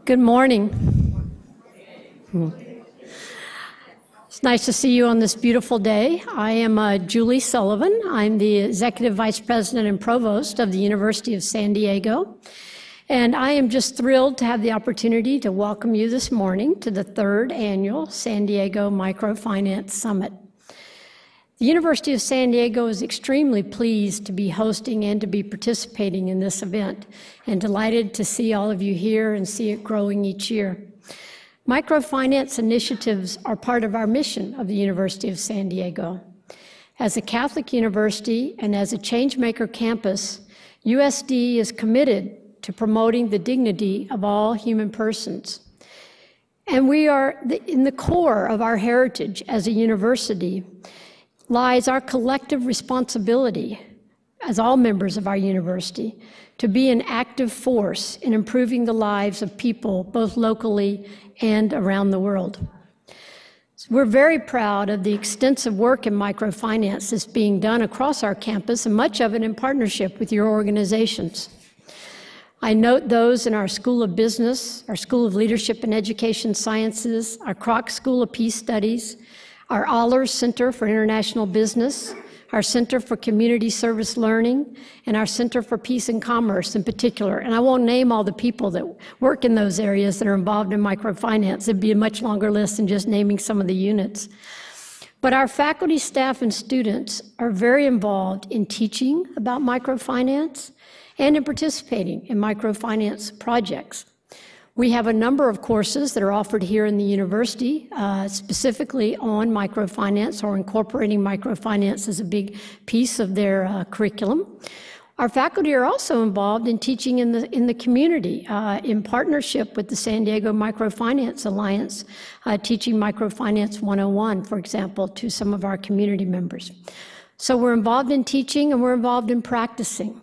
Good morning. It's nice to see you on this beautiful day. I am Julie Sullivan. I'm the Executive Vice President and Provost of the University of San Diego. And I am just thrilled to have the opportunity to welcome you this morning to the third annual San Diego Microfinance Summit. The University of San Diego is extremely pleased to be hosting and to be participating in this event, and delighted to see all of you here and see it growing each year. Microfinance initiatives are part of our mission of the University of San Diego. As a Catholic university and as a changemaker campus, USD is committed to promoting the dignity of all human persons. And we are in the core of our heritage as a university lies our collective responsibility as all members of our university to be an active force in improving the lives of people both locally and around the world. So we're very proud of the extensive work in microfinance that's being done across our campus, and much of it in partnership with your organizations. I note those in our School of Business, our School of Leadership and Education Sciences, our Kroc School of Peace Studies, our Allers Center for International Business, our Center for Community Service Learning, and our Center for Peace and Commerce in particular. And I won't name all the people that work in those areas that are involved in microfinance. It'd be a much longer list than just naming some of the units. But our faculty, staff, and students are very involved in teaching about microfinance and in participating in microfinance projects. We have a number of courses that are offered here in the university, specifically on microfinance or incorporating microfinance as a big piece of their curriculum. Our faculty are also involved in teaching in the community, in partnership with the San Diego Microfinance Alliance, teaching Microfinance 101, for example, to some of our community members. So we're involved in teaching and we're involved in practicing.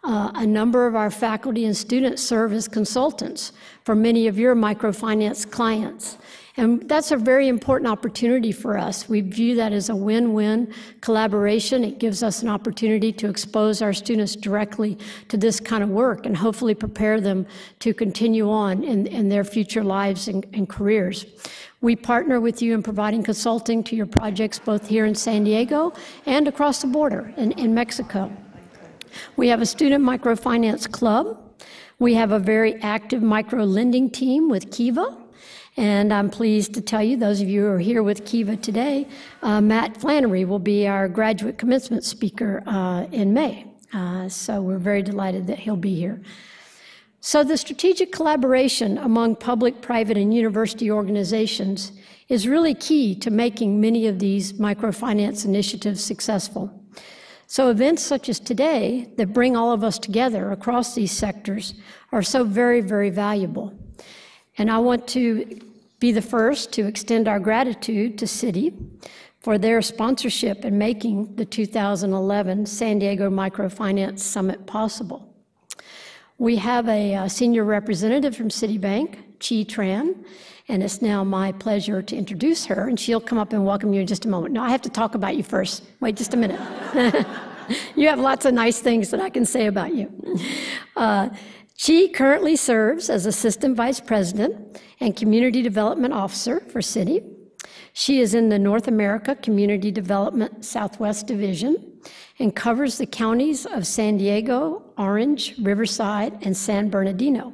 A number of our faculty and students serve as consultants for many of your microfinance clients. And that's a very important opportunity for us. We view that as a win-win collaboration. It gives us an opportunity to expose our students directly to this kind of work and hopefully prepare them to continue on in their future lives and careers. We partner with you in providing consulting to your projects both here in San Diego and across the border in Mexico. We have a student microfinance club. We have a very active micro-lending team with Kiva. And I'm pleased to tell you, those of you who are here with Kiva today, Matt Flannery will be our graduate commencement speaker in May. So we're very delighted that he'll be here. So the strategic collaboration among public, private, and university organizations is really key to making many of these microfinance initiatives successful. So events such as today that bring all of us together across these sectors are so very, very valuable. And I want to be the first to extend our gratitude to Citi for their sponsorship in making the 2011 San Diego Microfinance Summit possible. We have a senior representative from Citibank, Chi Tran, and it's now my pleasure to introduce her, and she'll come up and welcome you in just a moment. No, I have to talk about you first. Wait just a minute. You have lots of nice things that I can say about you. Chi currently serves as Assistant Vice President and Community Development Officer for Citi. She is in the North America Community Development Southwest Division and covers the counties of San Diego, Orange, Riverside, and San Bernardino.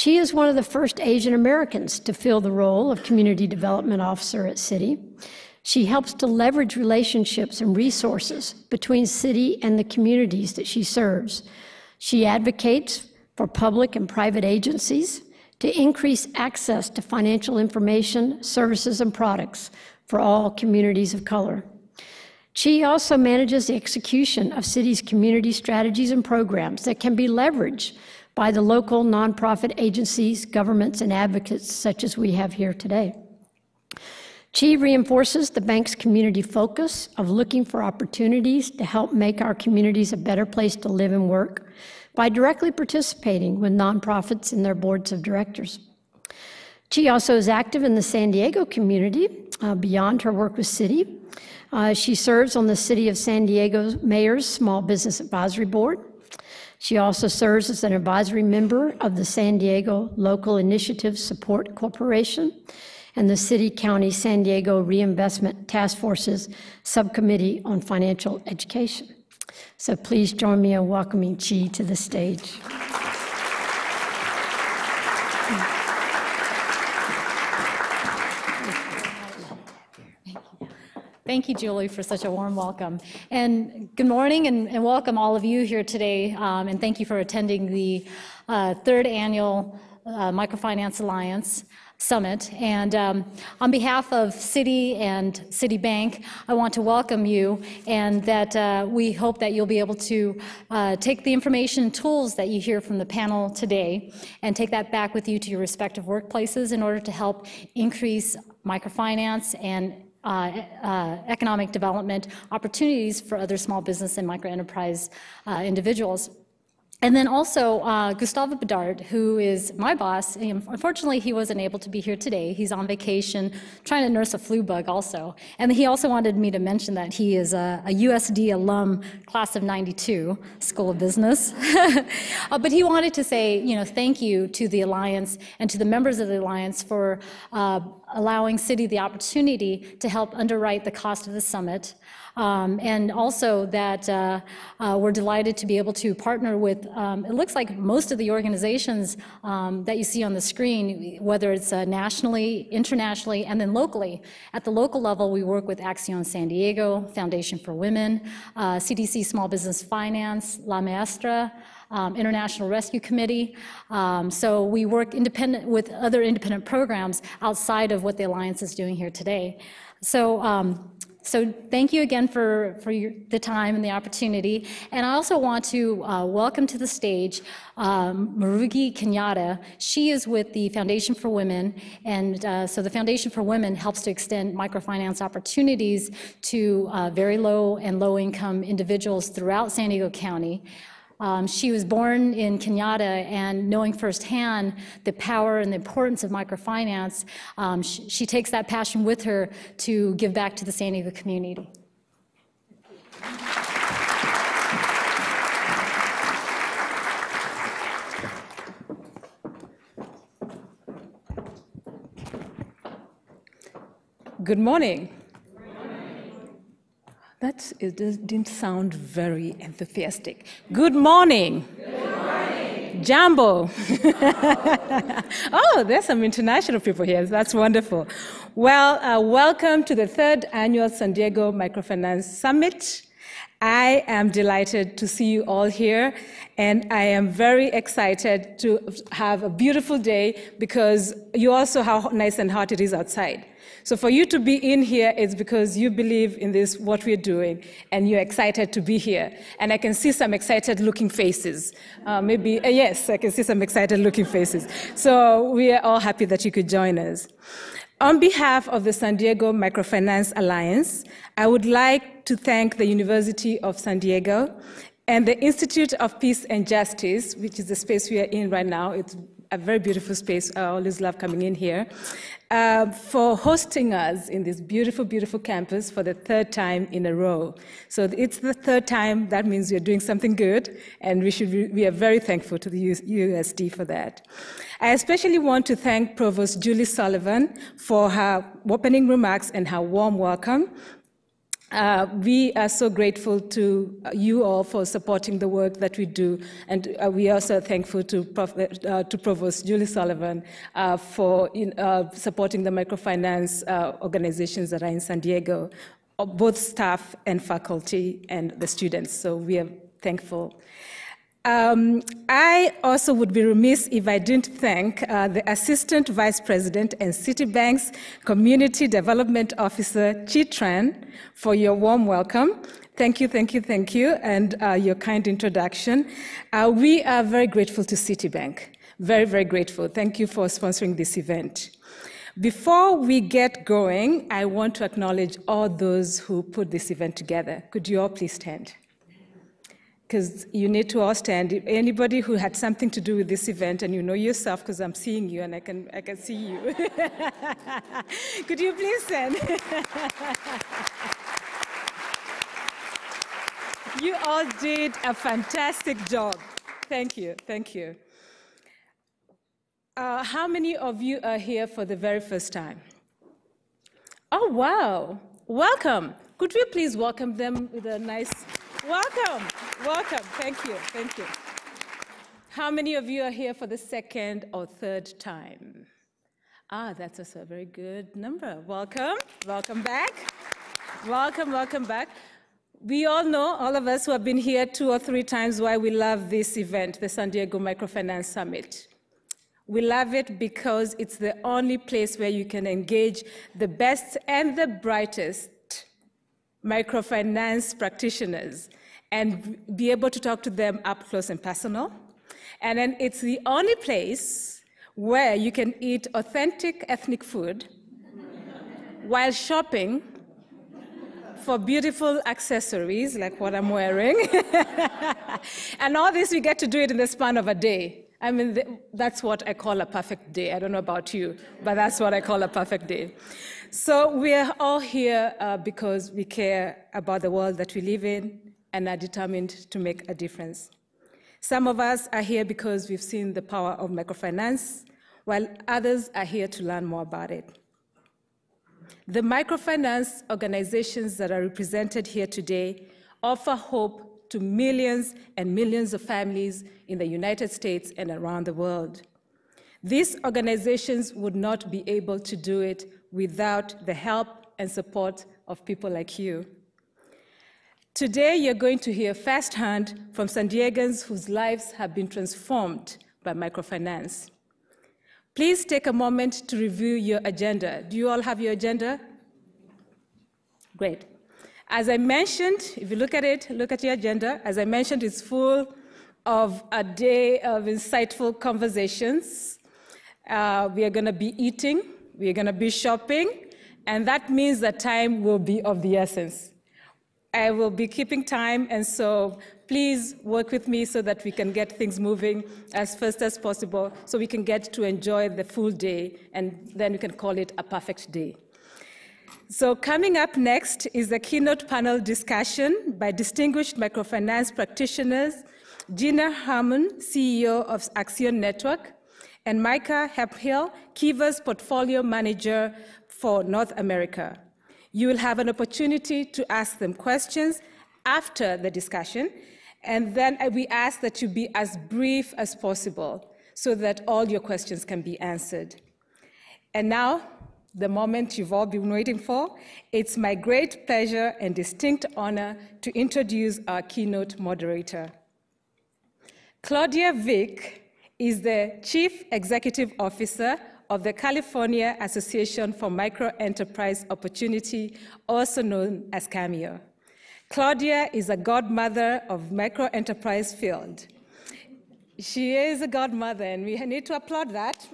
Chi is one of the first Asian Americans to fill the role of Community Development Officer at Citi. She helps to leverage relationships and resources between Citi and the communities that she serves. She advocates for public and private agencies to increase access to financial information, services, and products for all communities of color. Chi also manages the execution of Citi's community strategies and programs that can be leveraged by the local nonprofit agencies, governments, and advocates such as we have here today. Chi reinforces the bank's community focus of looking for opportunities to help make our communities a better place to live and work by directly participating with nonprofits in their boards of directors. Chi also is active in the San Diego community beyond her work with Citi. She serves on the City of San Diego's Mayor's Small Business Advisory Board. She also serves as an advisory member of the San Diego Local Initiative Support Corporation and the City County San Diego Reinvestment Task Force's Subcommittee on Financial Education. So please join me in welcoming Chi to the stage. Thank you, Julie, for such a warm welcome. And good morning and welcome all of you here today. And thank you for attending the third annual Microfinance Alliance Summit. And on behalf of Citi and Citibank, I want to welcome you, and that we hope that you'll be able to take the information and tools that you hear from the panel today and take that back with you to your respective workplaces in order to help increase microfinance and economic development opportunities for other small business and microenterprise individuals. And then also Gustavo Bedard, who is my boss. Unfortunately, he wasn't able to be here today. He's on vacation, trying to nurse a flu bug also. And he also wanted me to mention that he is a USD alum, class of '92, School of Business. But he wanted to say, thank you to the Alliance and to the members of the Alliance for allowing Citi the opportunity to help underwrite the cost of the summit. And also that we're delighted to be able to partner with, it looks like most of the organizations that you see on the screen, whether it's nationally, internationally, and then locally. At the local level, we work with ACCION San Diego, Foundation for Women, CDC Small Business Finance, La Maestra, International Rescue Committee. So we work independent with other independent programs outside of what the Alliance is doing here today. So thank you again for the time and the opportunity. And I also want to welcome to the stage Marugi Kenyatta. She is with the Foundation for Women, and so the Foundation for Women helps to extend microfinance opportunities to very low and low income individuals throughout San Diego County. She was born in Kenyatta, and knowing firsthand the power and the importance of microfinance, she takes that passion with her to give back to the San Diego community. Good morning. It didn't sound very enthusiastic. Good morning. Good morning. Jambo. Oh, there's some international people here. That's wonderful. Well, welcome to the third annual San Diego Microfinance Summit. I am delighted to see you all here, and I am very excited to have a beautiful day because you all saw how nice and hot it is outside. So for you to be in here, it's because you believe in this, what we're doing, and you're excited to be here. And I can see some excited looking faces. Yes, I can see some excited looking faces. So we are all happy that you could join us. On behalf of the San Diego Microfinance Alliance, I would like to thank the University of San Diego and the Institute of Peace and Justice, which is the space we are in right now. It's a very beautiful space. I always love coming in here, for hosting us in this beautiful, beautiful campus for the third time in a row. So it's the third time. That means we're doing something good, and we are very thankful to the USD for that. I especially want to thank Provost Julie Sullivan for her opening remarks and her warm welcome. We are so grateful to you all for supporting the work that we do, and we are also thankful to Provost Julie Sullivan for supporting the microfinance organizations that are in San Diego, both staff and faculty and the students, so we are thankful. I also would be remiss if I didn't thank the Assistant Vice President and Citibank's Community Development Officer, Chi Tran, for your warm welcome. Thank you, thank you, thank you, and your kind introduction. We are very grateful to Citibank, very, very grateful. Thank you for sponsoring this event. Before we get going, I want to acknowledge all those who put this event together. Could you all please stand? Because you need to all stand. Anybody who had something to do with this event, and you know yourself, because I'm seeing you and I can see you. Could you please stand? You all did a fantastic job. Thank you, thank you. How many of you are here for the very first time? Oh, wow. Welcome. Could we please welcome them with a nice welcome? Welcome. Thank you. Thank you. How many of you are here for the second or third time? That's also a very good number. Welcome. Welcome back. Welcome, welcome back. We all know, all of us who have been here 2 or 3 times, why we love this event, the San Diego Microfinance Summit. We love it because it's the only place where you can engage the best and the brightest microfinance practitioners and be able to talk to them up close and personal. And then it's the only place where you can eat authentic ethnic food while shopping for beautiful accessories like what I'm wearing. And all this, we get to do it in the span of a day. I mean, that's what I call a perfect day. I don't know about you, but that's what I call a perfect day. So we're all here because we care about the world that we live in and are determined to make a difference. Some of us are here because we've seen the power of microfinance, while others are here to learn more about it. The microfinance organizations that are represented here today offer hope to millions and millions of families in the United States and around the world. These organizations would not be able to do it without the help and support of people like you. Today, you're going to hear firsthand from San Diegans whose lives have been transformed by microfinance. Please take a moment to review your agenda. Do you all have your agenda? Great. As I mentioned, if you look at it, look at your agenda. As I mentioned, it's full of a day of insightful conversations. We are going to be eating, we are going to be shopping, and that means that time will be of the essence. I will be keeping time, and so please work with me so that we can get things moving as fast as possible so we can get to enjoy the full day, and then we can call it a perfect day. So coming up next is a keynote panel discussion by distinguished microfinance practitioners, Gina Harman, CEO of ACCION Network, and Maika, Hemphill, Kiva's portfolio manager for North America. You will have an opportunity to ask them questions after the discussion, and then we ask that you be as brief as possible so that all your questions can be answered. And now, the moment you've all been waiting for, it's my great pleasure and distinct honor to introduce our keynote moderator. Claudia Viek is the Chief Executive Officer of the California Association for Microenterprise Opportunity, also known as CAMEO. Claudia is a godmother of microenterprise field. She is a godmother, and we need to applaud that.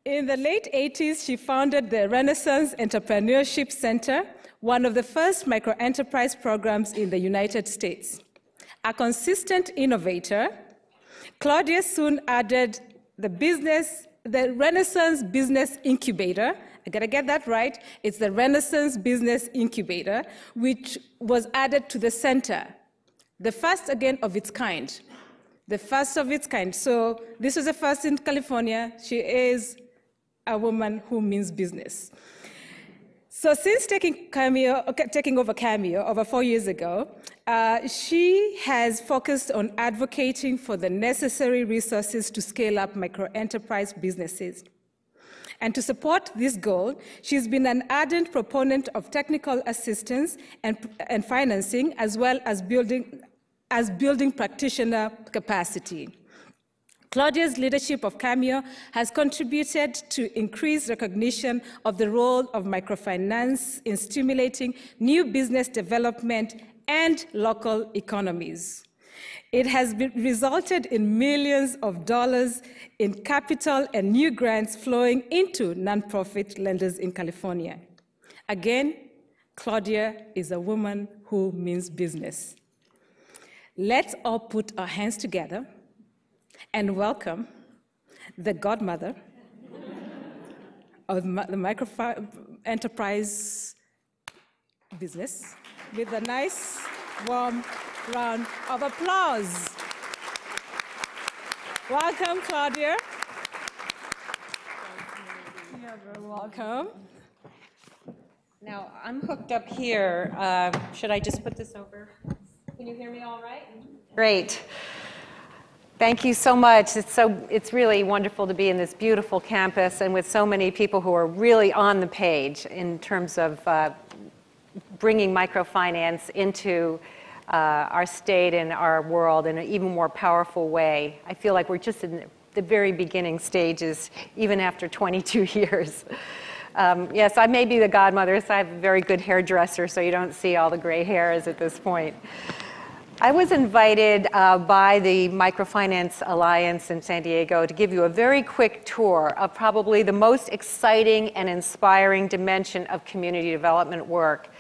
In the late 80s, she founded the Renaissance Entrepreneurship Center, one of the first microenterprise programs in the United States. A consistent innovator, Claudia soon added the Renaissance Business Incubator. I gotta get that right. It's the Renaissance Business Incubator, which was added to the center. The first, again, of its kind. The first of its kind. So this was the first in California. She is a woman who means business. So since taking over CAMEO over 4 years ago, she has focused on advocating for the necessary resources to scale up microenterprise businesses. And to support this goal, she's been an ardent proponent of technical assistance and financing, as well as building practitioner capacity. Claudia's leadership of CAMEO has contributed to increased recognition of the role of microfinance in stimulating new business development and local economies. It has resulted in millions of dollars in capital and new grants flowing into nonprofit lenders in California. Again, Claudia is a woman who means business. Let's all put our hands together and welcome the godmother of the microenterprise business with a nice warm round of applause. Welcome, Claudia. You're very welcome. Now, I'm hooked up here. Should I just put this over? Can you hear me all right? Great. Thank you so much. It's really wonderful to be in this beautiful campus and with so many people who are really on the page in terms of bringing microfinance into our state and our world in an even more powerful way. I feel like we're just in the very beginning stages, even after 22 years. Yes, I may be the godmother, so I have a very good hairdresser, so you don't see all the gray hairs at this point. I was invited by the Microfinance Alliance in San Diego to give you a very quick tour of probably the most exciting and inspiring dimension of community development work.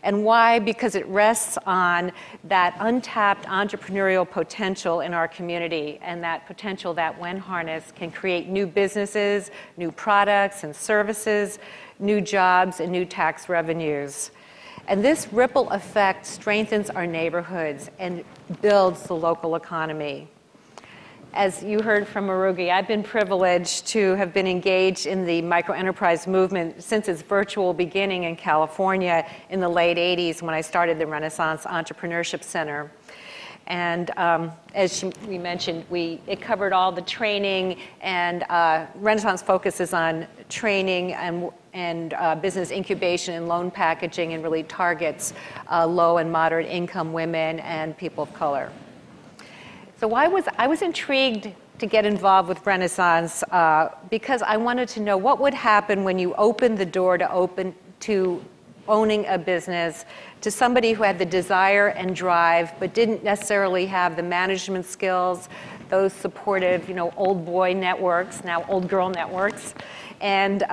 And why? Because it rests on that untapped entrepreneurial potential in our community, and that potential that, when harnessed, can create new businesses, new products and services, new jobs, and new tax revenues. And this ripple effect strengthens our neighborhoods and builds the local economy. As you heard from Marugi, I've been privileged to have been engaged in the microenterprise movement since its virtual beginning in California in the late 80s when I started the Renaissance Entrepreneurship Center. And as we mentioned, it covered all the training, and Renaissance focuses on training and business incubation and loan packaging, and really targets low and moderate income women and people of color. So I was intrigued to get involved with Renaissance because I wanted to know what would happen when you opened the door to owning a business to somebody who had the desire and drive but didn't necessarily have the management skills, those supportive, old boy networks, now old girl networks, and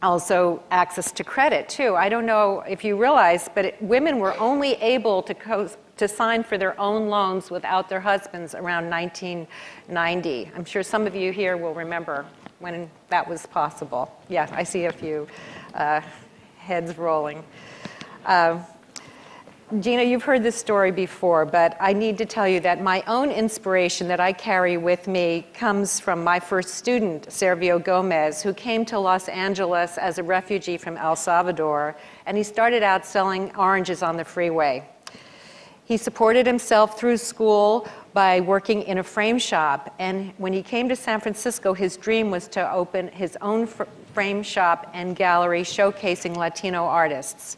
also access to credit too. I don't know if you realize, but women were only able to sign for their own loans without their husbands around 1990. I'm sure some of you here will remember when that was possible. Yeah, I see a few heads rolling. Gina, you've heard this story before, but I need to tell you that my own inspiration that I carry with me comes from my first student, Servio Gomez, who came to Los Angeles as a refugee from El Salvador, and he started out selling oranges on the freeway. He supported himself through school by working in a frame shop, and when he came to San Francisco, his dream was to open his own frame shop and gallery showcasing Latino artists.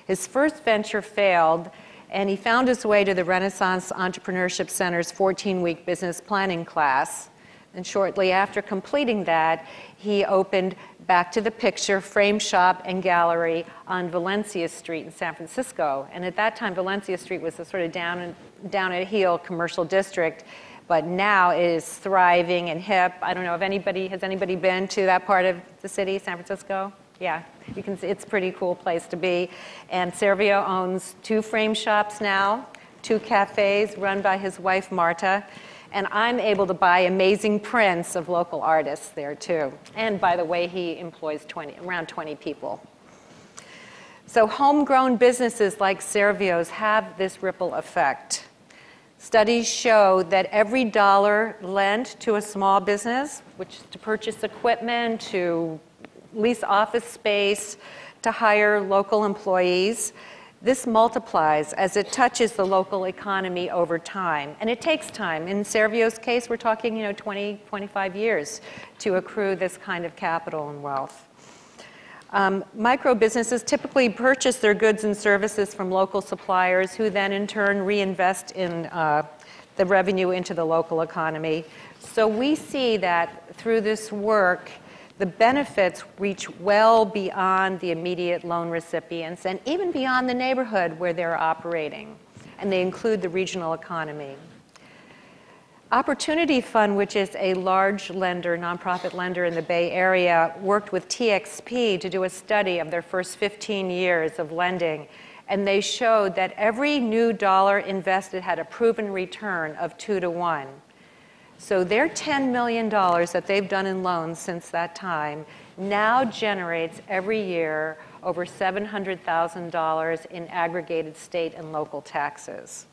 His first venture failed, and he found his way to the Renaissance Entrepreneurship Center's 14-week business planning class. And shortly after completing that, he opened Back to the Picture Frame Shop and Gallery on Valencia Street in San Francisco. And at that time, Valencia Street was a sort of down a hill commercial district, but now it is thriving and hip. I don't know if has anybody been to that part of the city, San Francisco? Yeah, you can see it's a pretty cool place to be. And Servio owns 2 frame shops now, 2 cafes run by his wife, Marta. And I'm able to buy amazing prints of local artists there too. And by the way, he employs around 20 people. So homegrown businesses like Servio's have this ripple effect. Studies show that every dollar lent to a small business, which to purchase equipment, to lease office space, to hire local employees, this multiplies as it touches the local economy over time. And it takes time. In Servio's case, we're talking 20, 25 years to accrue this kind of capital and wealth. Micro businesses typically purchase their goods and services from local suppliers who then in turn reinvest in the revenue into the local economy. So we see that through this work, the benefits reach well beyond the immediate loan recipients and even beyond the neighborhood where they're operating. And they include the regional economy. Opportunity Fund, which is a large lender, nonprofit lender in the Bay Area, worked with TXP to do a study of their first 15 years of lending. And they showed that every new dollar invested had a proven return of 2 to 1. So their $10 million that they've done in loans since that time now generates every year over $700,000 in aggregated state and local taxes.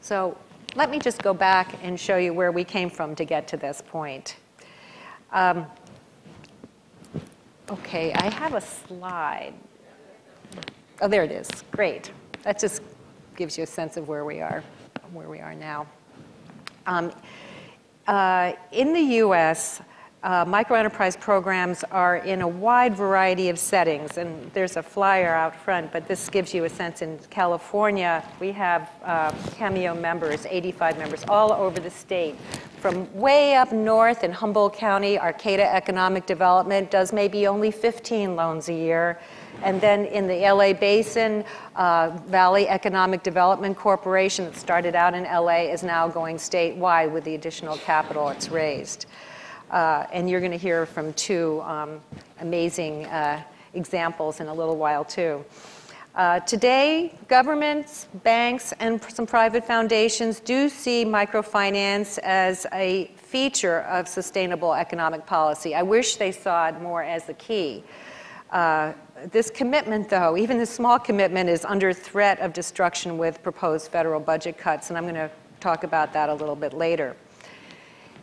So let me just go back and show you where we came from to get to this point. Okay, I have a slide. Oh, there it is. Great. That just gives you a sense of where we are now. In the US, microenterprise programs are in a wide variety of settings, and there's a flyer out front, but this gives you a sense. In California, we have CAMEO members, 85 members, all over the state. From way up north in Humboldt County, Arcata Economic Development does maybe only 15 loans a year. And then in the LA Basin, Valley Economic Development Corporation that started out in LA is now going statewide with the additional capital it's raised. And you're going to hear from two amazing examples in a little while, too. Today, governments, banks, and some private foundations do see microfinance as a feature of sustainable economic policy. I wish they saw it more as the key. This commitment, though, even this small commitment, is under threat of destruction with proposed federal budget cuts, and I'm going to talk about that a little bit later.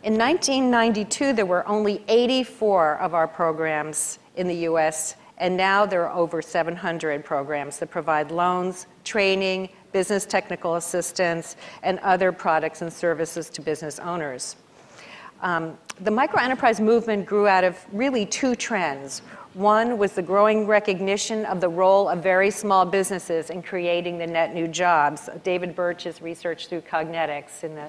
In 1992, there were only 84 of our programs in the US, and now there are over 700 programs that provide loans, training, business technical assistance, and other products and services to business owners. The microenterprise movement grew out of really two trends. One was the growing recognition of the role of very small businesses in creating the net new jobs. David Birch's research through Cognetics in the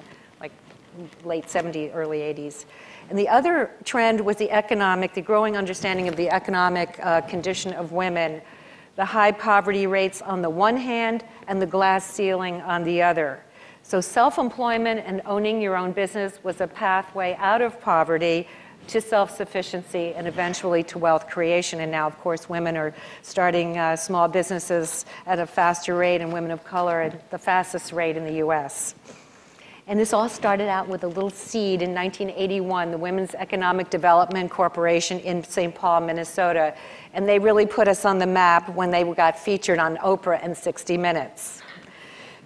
late 70s, early 80s. And the other trend was the growing understanding of the economic condition of women, the high poverty rates on the one hand and the glass ceiling on the other. So self-employment and owning your own business was a pathway out of poverty to self-sufficiency and eventually to wealth creation. And now, of course, women are starting small businesses at a faster rate, and women of color at the fastest rate in the US. And this all started out with a little seed in 1981, the Women's Economic Development Corporation in St. Paul, Minnesota. And they really put us on the map when they got featured on Oprah and 60 Minutes.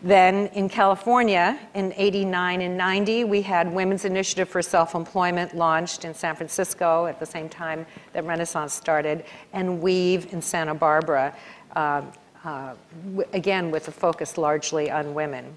Then in California, in 89 and 90, we had Women's Initiative for Self-Employment launched in San Francisco at the same time that Renaissance started, and Weave in Santa Barbara, again with a focus largely on women.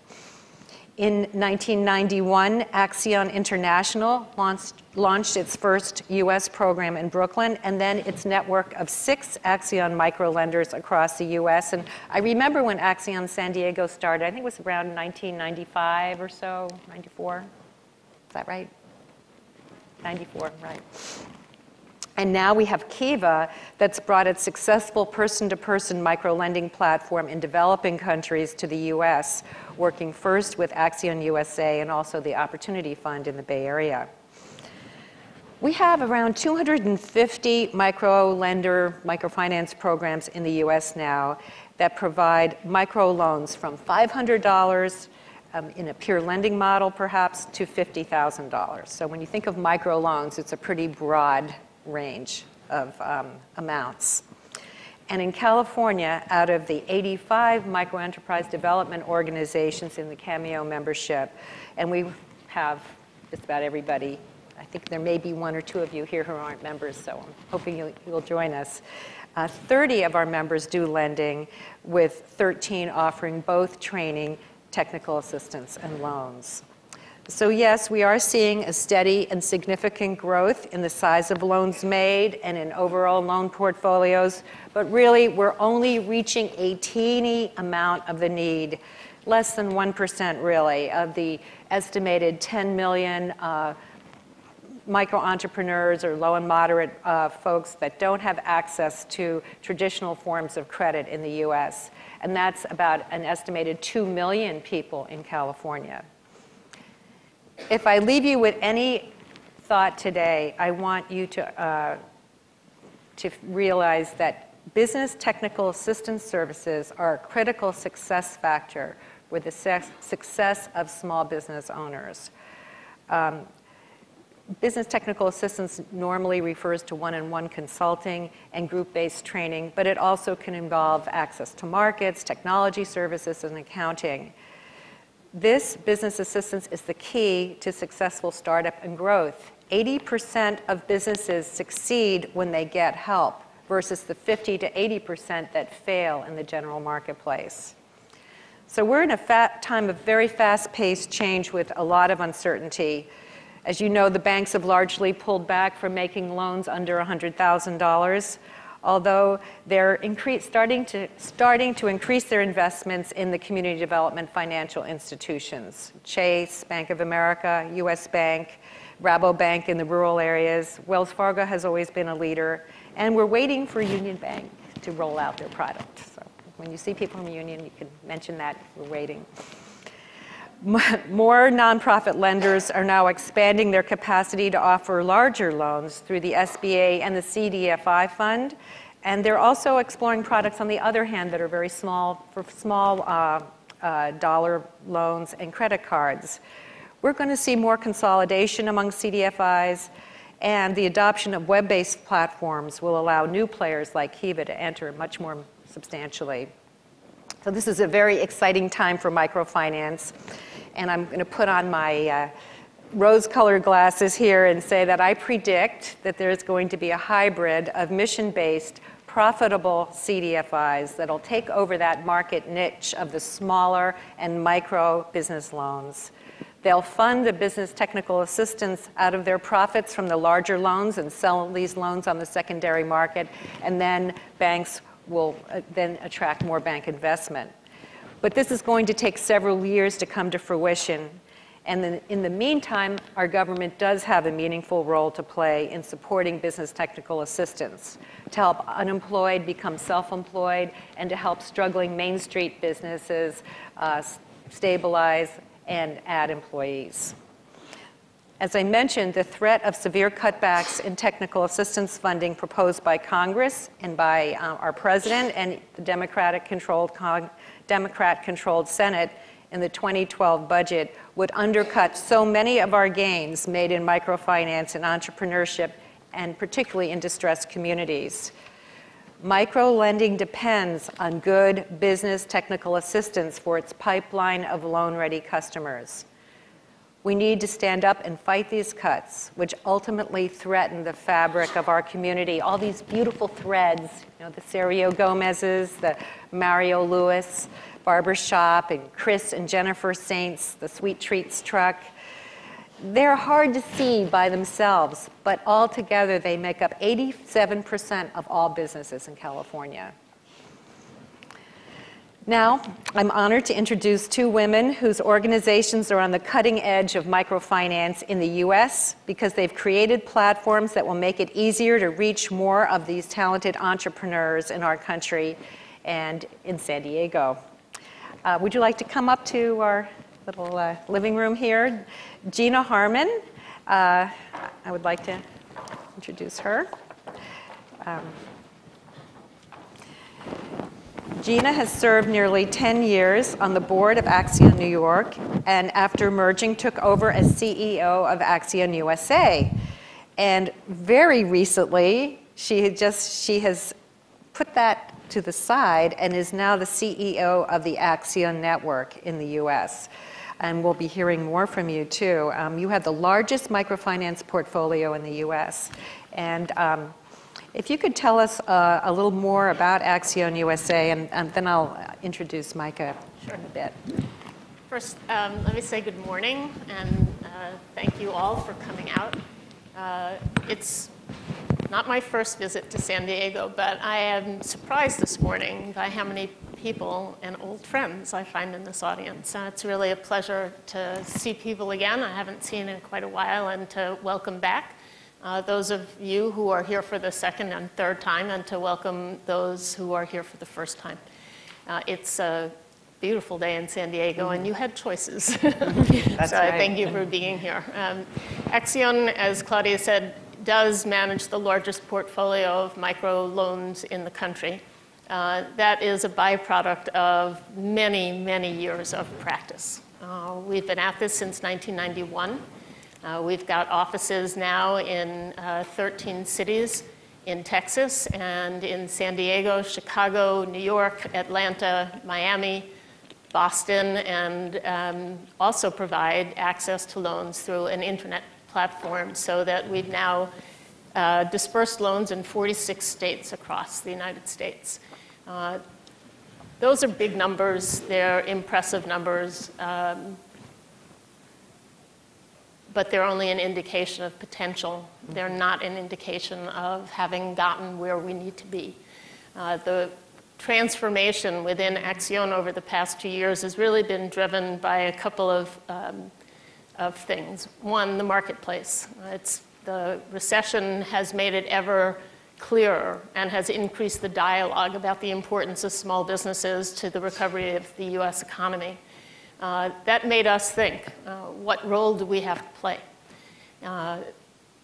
In 1991, ACCION International launched its first US program in Brooklyn, and then its network of 6 ACCION Microlenders across the US. And I remember when ACCION San Diego started, I think it was around 1995 or so, 94. Is that right? 94, right. And now we have Kiva that's brought its successful person-to-person microlending platform in developing countries to the US, working first with ACCION USA and also the Opportunity Fund in the Bay Area. We have around 250 microfinance programs in the US now that provide microloans from $500 in a pure lending model, perhaps, to $50,000. So when you think of microloans, it's a pretty broad range of amounts. And in California, out of the 85 microenterprise development organizations in the CAMEO membership, and we have just about everybody, I think there may be 1 or 2 of you here who aren't members, so I'm hoping you'll join us. 30 of our members do lending, with 13 offering both training, technical assistance, and loans. So yes, we are seeing a steady and significant growth in the size of loans made and in overall loan portfolios, but really we're only reaching a teeny amount of the need, less than 1% really, of the estimated 10 million micro entrepreneurs or low and moderate folks that don't have access to traditional forms of credit in the US. And that's about an estimated 2 million people in California. If I leave you with any thought today, I want you to realize that business technical assistance services are a critical success factor with the success of small business owners. business technical assistance normally refers to one-on-one consulting and group-based training, but it also can involve access to markets, technology services, and accounting. This business assistance is the key to successful startup and growth. 80% of businesses succeed when they get help versus the 50 to 80% that fail in the general marketplace. So we're in a time of very fast-paced change with a lot of uncertainty. As you know, the banks have largely pulled back from making loans under $100,000, although they're starting to increase their investments in the community development financial institutions. Chase, Bank of America, US Bank, Rabobank in the rural areas. Wells Fargo has always been a leader, and we're waiting for Union Bank to roll out their product. So when you see people from Union, you can mention that we're waiting. More nonprofit lenders are now expanding their capacity to offer larger loans through the SBA and the CDFI fund. And they're also exploring products, on the other hand, that are very small, for small dollar loans and credit cards. We're going to see more consolidation among CDFIs, and the adoption of web-based platforms will allow new players like Kiva to enter much more substantially. So this is a very exciting time for microfinance. And I'm going to put on my rose-colored glasses here and say that I predict that there's going to be a hybrid of mission-based, profitable CDFIs that'll take over that market niche of the smaller and micro business loans. They'll fund the business technical assistance out of their profits from the larger loans and sell these loans on the secondary market, and then banks will then attract more bank investment. But this is going to take several years to come to fruition. And then in the meantime, our government does have a meaningful role to play in supporting business technical assistance, to help unemployed become self-employed, and to help struggling Main Street businesses stabilize and add employees. As I mentioned, the threat of severe cutbacks in technical assistance funding proposed by Congress and by our president and the Democrat-controlled Senate in the 2012 budget would undercut so many of our gains made in microfinance and entrepreneurship, and particularly in distressed communities. Microlending depends on good business technical assistance for its pipeline of loan-ready customers. We need to stand up and fight these cuts, which ultimately threaten the fabric of our community. All these beautiful threads, you know, the Sergio Gomez's, the Mario Lewis Barber Shop, and Chris and Jennifer Saints, the Sweet Treats truck. They're hard to see by themselves, but all together they make up 87% of all businesses in California. Now, I'm honored to introduce two women whose organizations are on the cutting edge of microfinance in the US because they've created platforms that will make it easier to reach more of these talented entrepreneurs in our country and in San Diego. Would you like to come up to our little living room here? Gina Harman, I would like to introduce her. Gina has served nearly 10 years on the board of ACCION New York, and after merging took over as CEO of ACCION USA. And very recently, she has put that to the side and is now the CEO of the ACCION network in the US. And we'll be hearing more from you too. You have the largest microfinance portfolio in the US. And if you could tell us a little more about ACCION USA, and then I'll introduce Maika in a bit. First, let me say good morning, and thank you all for coming out. It's not my first visit to San Diego, but I am surprised this morning by how many people and old friends I find in this audience. It's really a pleasure to see people again I haven't seen in quite a while, and to welcome back those of you who are here for the second and third time, and to welcome those who are here for the first time. It's a beautiful day in San Diego, and you had choices. That's so right. I thank you for being here. ACCION, as Claudia said, does manage the largest portfolio of micro loans in the country. That is a byproduct of many, many years of practice. We've been at this since 1991. We've got offices now in 13 cities in Texas and in San Diego, Chicago, New York, Atlanta, Miami, Boston, and also provide access to loans through an internet platform so that we've now dispersed loans in 46 states across the United States. Those are big numbers. They're impressive numbers. But they're only an indication of potential. They're not an indication of having gotten where we need to be. The transformation within ACCION over the past 2 years has really been driven by a couple of things. One, the marketplace. The recession has made it ever clearer and has increased the dialogue about the importance of small businesses to the recovery of the US economy. That made us think, what role do we have to play?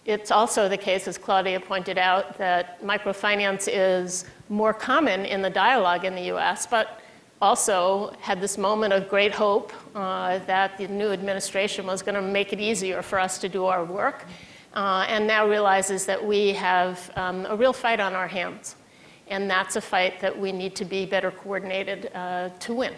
It's also the case, as Claudia pointed out, that microfinance is more common in the dialogue in the US, but also had this moment of great hope that the new administration was going to make it easier for us to do our work, and now realizes that we have a real fight on our hands. And that's a fight that we need to be better coordinated to win.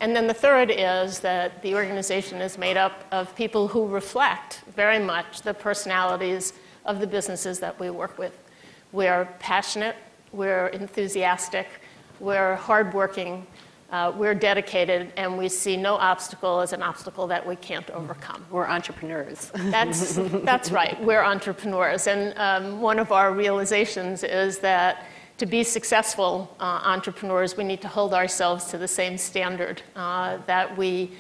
And then the third is that the organization is made up of people who reflect very much the personalities of the businesses that we work with. We're passionate, we're enthusiastic, we're hardworking, we're dedicated, and we see no obstacle as an obstacle that we can't overcome. We're entrepreneurs. That's right, we're entrepreneurs. And one of our realizations is that to be successful entrepreneurs, we need to hold ourselves to the same standard that we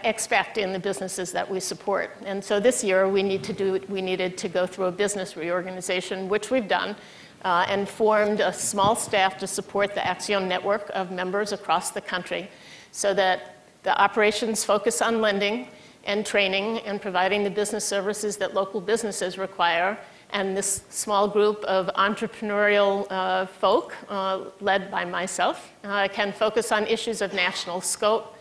expect in the businesses that we support. And so this year, we needed to go through a business reorganization, which we've done, and formed a small staff to support the ACCION network of members across the country so that the operations focus on lending and training and providing the business services that local businesses require. And this small group of entrepreneurial folk, led by myself, can focus on issues of national scope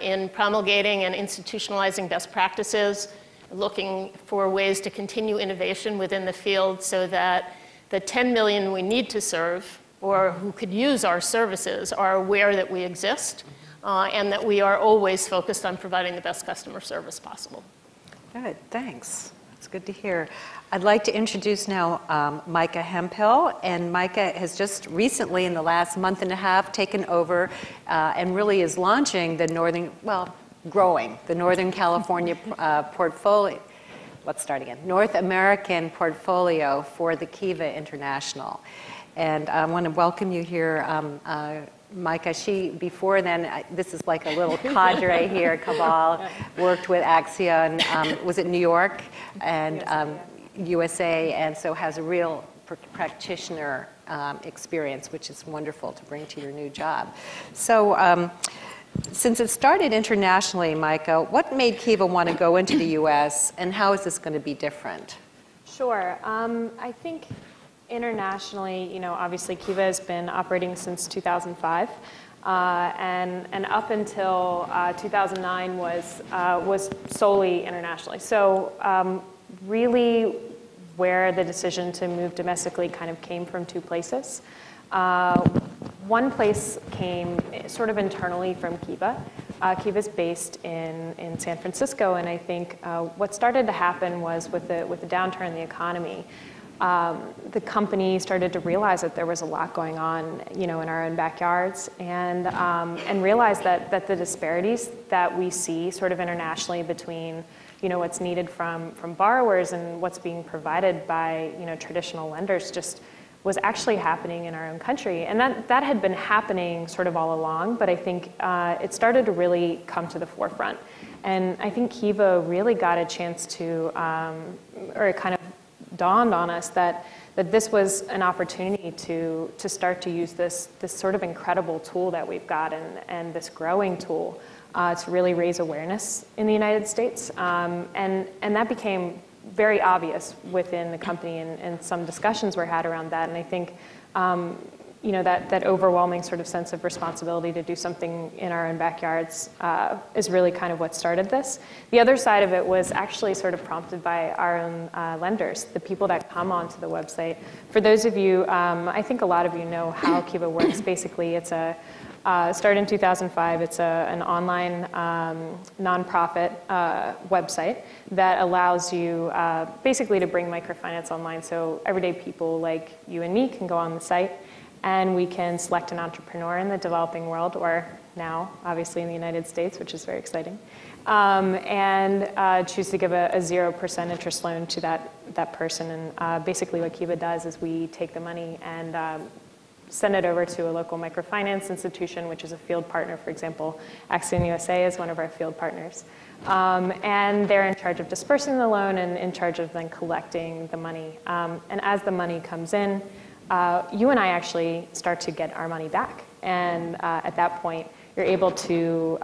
in promulgating and institutionalizing best practices, looking for ways to continue innovation within the field so that the 10 million we need to serve or who could use our services are aware that we exist and that we are always focused on providing the best customer service possible. Good, thanks. That's good to hear. I'd like to introduce now Maika Hemphill, and Maika has just recently, in the last month and a half, taken over and really is launching the growing the Northern California portfolio. Let's start again. North American portfolio for the Kiva International. And I want to welcome you here, Maika. Before then, this is like a little cadre here, cabal, worked with ACCION, was it New York and USA, and so has a real practitioner experience, which is wonderful to bring to your new job. So since it started internationally, Maika, what made Kiva want to go into the US, and how is this going to be different? Sure. I think internationally, obviously Kiva has been operating since 2005, and up until 2009 was solely internationally. So really, where the decision to move domestically kind of came from two places. One place came sort of internally from Kiva. Kiva's based in San Francisco, and I think what started to happen was with the downturn in the economy, the company started to realize that there was a lot going on, in our own backyards, and realized that the disparities that we see sort of internationally between, what's needed from borrowers and what's being provided by, traditional lenders just was actually happening in our own country. And that had been happening sort of all along, but I think it started to really come to the forefront. And I think Kiva really got a chance to, or it kind of dawned on us that this was an opportunity to start to use this sort of incredible tool that we've got and this growing tool to really raise awareness in the United States. And that became very obvious within the company, and some discussions were had around that. And I think that overwhelming sort of sense of responsibility to do something in our own backyards is really kind of what started this. The other side of it was actually sort of prompted by our own lenders, the people that come onto the website. For those of you, I think a lot of you know how Kiva works. Basically, it's started in 2005. It's an online nonprofit website that allows you basically to bring microfinance online. So everyday people like you and me can go on the site, and we can select an entrepreneur in the developing world, or now, obviously, in the United States, which is very exciting, and choose to give a 0% interest loan to that person. And basically what Kiva does is we take the money and send it over to a local microfinance institution, which is a field partner. For example, ACCION USA is one of our field partners. And they're in charge of dispersing the loan and in charge of then collecting the money. And as the money comes in, you and I actually start to get our money back. And at that point, you're able to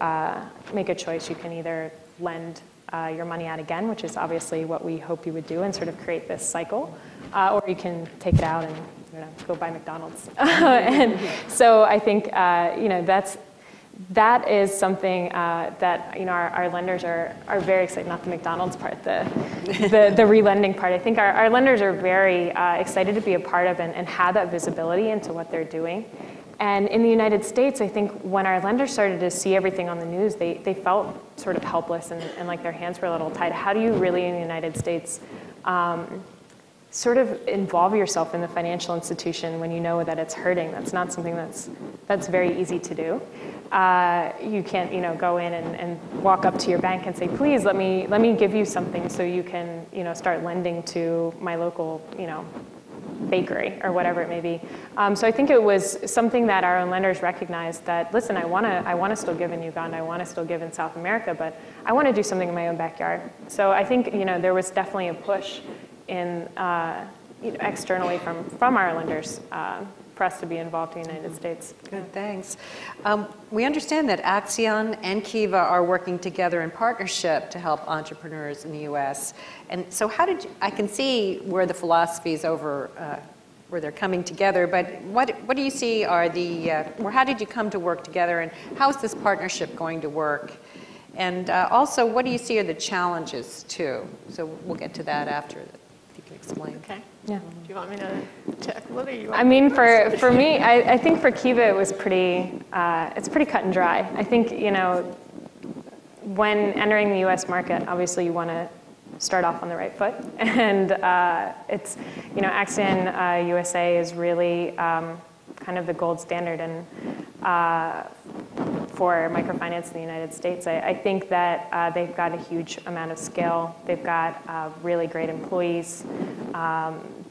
make a choice. You can either lend your money out again, which is obviously what we hope you would do and sort of create this cycle, or you can take it out and go buy McDonald's. And so I think that is something that our lenders are very excited. Not the McDonald's part, the re-lending part. I think our lenders are very excited to be a part of and have that visibility into what they're doing. And in the United States, I think when our lenders started to see everything on the news, they felt sort of helpless and like their hands were a little tied. How do you really in the United States sort of involve yourself in the financial institution when you know that it's hurting? That's not something that's very easy to do. You can't, go in and walk up to your bank and say, please let me give you something so you can, start lending to my local, bakery or whatever it may be. So I think it was something that our own lenders recognized that, listen, I want to still give in Uganda, I want to still give in South America, but I want to do something in my own backyard. So I think, there was definitely a push in externally from our lenders for us to be involved in the United States. Good, thanks. We understand that ACCION and Kiva are working together in partnership to help entrepreneurs in the U.S. And so I can see where the philosophies where they're coming together, but what do you see are or how did you come to work together, and how is this partnership going to work? And also, what do you see are the challenges too? So we'll get to that after. If you can explain. Okay. Yeah. Do you want me to tackle it, or you want I mean, for me, I think for Kiva it was it's pretty cut and dry. I think, when entering the U.S. market, obviously you want to start off on the right foot. And it's, ACCION USA is really kind of the gold standard for microfinance in the United States. I think that they've got a huge amount of scale. They've got really great employees.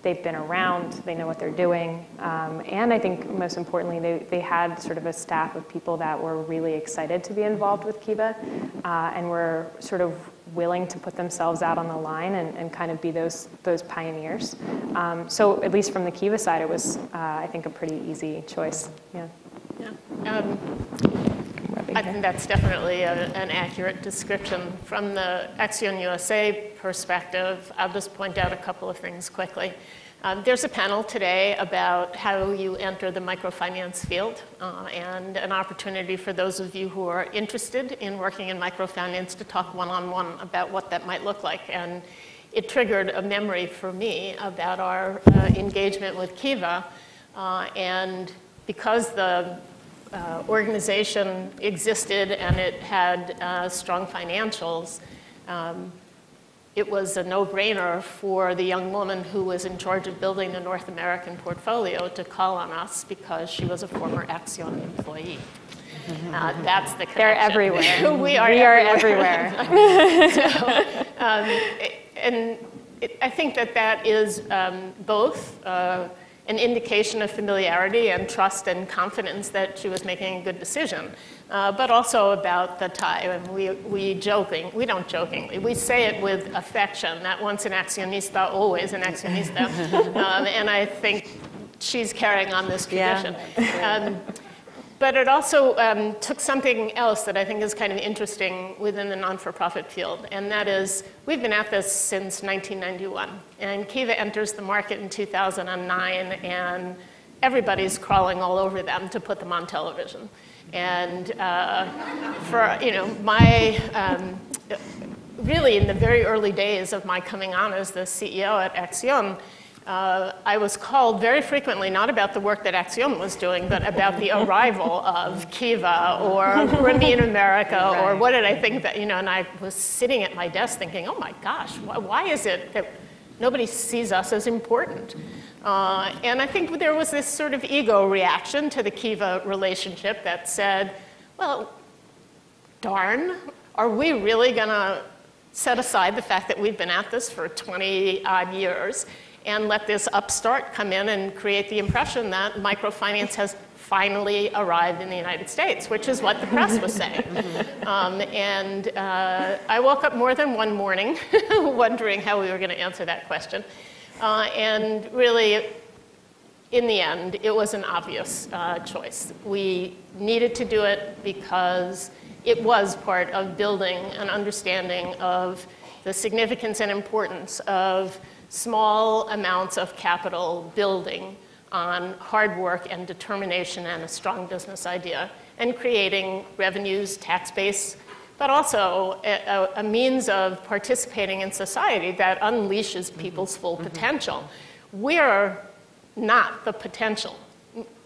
They've been around, they know what they're doing. And I think most importantly, they had sort of a staff of people that were really excited to be involved with Kiva and were sort of willing to put themselves out on the line and kind of be those pioneers. So at least from the Kiva side, it was, I think, a pretty easy choice. Yeah. I think that's definitely an accurate description. From the ACCION USA perspective, I'll just point out a couple of things quickly. There's a panel today about how you enter the microfinance field and an opportunity for those of you who are interested in working in microfinance to talk one-on-one about what that might look like. And it triggered a memory for me about our engagement with Kiva. And because the organization existed and it had strong financials, it was a no-brainer for the young woman who was in charge of building the North American portfolio to call on us because she was a former ACCION employee. That's the connection. They're everywhere. We are everywhere. I think that is both an indication of familiarity and trust and confidence that she was making a good decision, but also about the tie. And we don't jokingly, we say it with affection, that once an accionista, always an accionista. And I think she's carrying on this tradition. Yeah. But it also took something else that I think is kind of interesting within the non-for-profit field, and that is we've been at this since 1991. And Kiva enters the market in 2009, and everybody's crawling all over them to put them on television. And for, really in the very early days of my coming on as the CEO at ACCION, I was called very frequently, not about the work that ACCION was doing, but about the arrival of Kiva or Remain America, or what did I think that, and I was sitting at my desk thinking, oh my gosh, why is it that nobody sees us as important? And I think there was this sort of ego reaction to the Kiva relationship that said, well, darn, are we really going to set aside the fact that we've been at this for 20-odd years and let this upstart come in and create the impression that microfinance has finally arrived in the United States, which is what the press was saying. I woke up more than one morning wondering how we were going to answer that question. And really, in the end, it was an obvious choice. We needed to do it because it was part of building an understanding of the significance and importance of small amounts of capital building on hard work and determination and a strong business idea, and creating revenues, tax base, but also a means of participating in society that unleashes people's full potential. We're not the potential.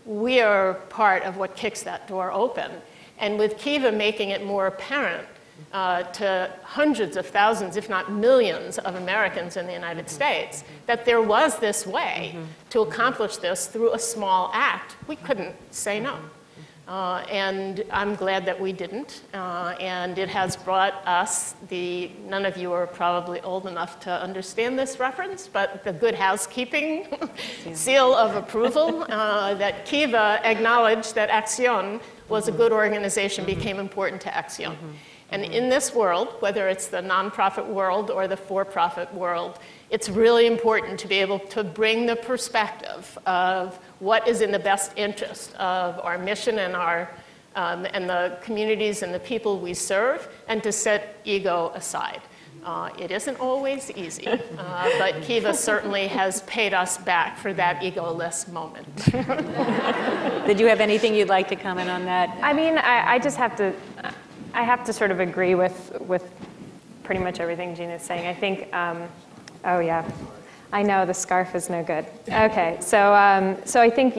We are part of what kicks that door open. And with Kiva making it more apparent to hundreds of thousands, if not millions, of Americans in the United States, that there was this way to accomplish this through a small act, we couldn't say no. And I'm glad that we didn't. And it has brought us none of you are probably old enough to understand this reference, but the good housekeeping seal of approval that Kiva acknowledged that ACCION was a good organization became important to ACCION. And in this world, whether it's the nonprofit world or the for-profit world, it's really important to be able to bring the perspective of what is in the best interest of our mission and and the communities and the people we serve, and to set ego aside. It isn't always easy, but Kiva certainly has paid us back for that egoless moment. Did you have anything you'd like to comment on that? I mean, I just have to, sort of agree with pretty much everything Gina's saying. I think, oh yeah, I know the scarf is no good. Okay, so I think,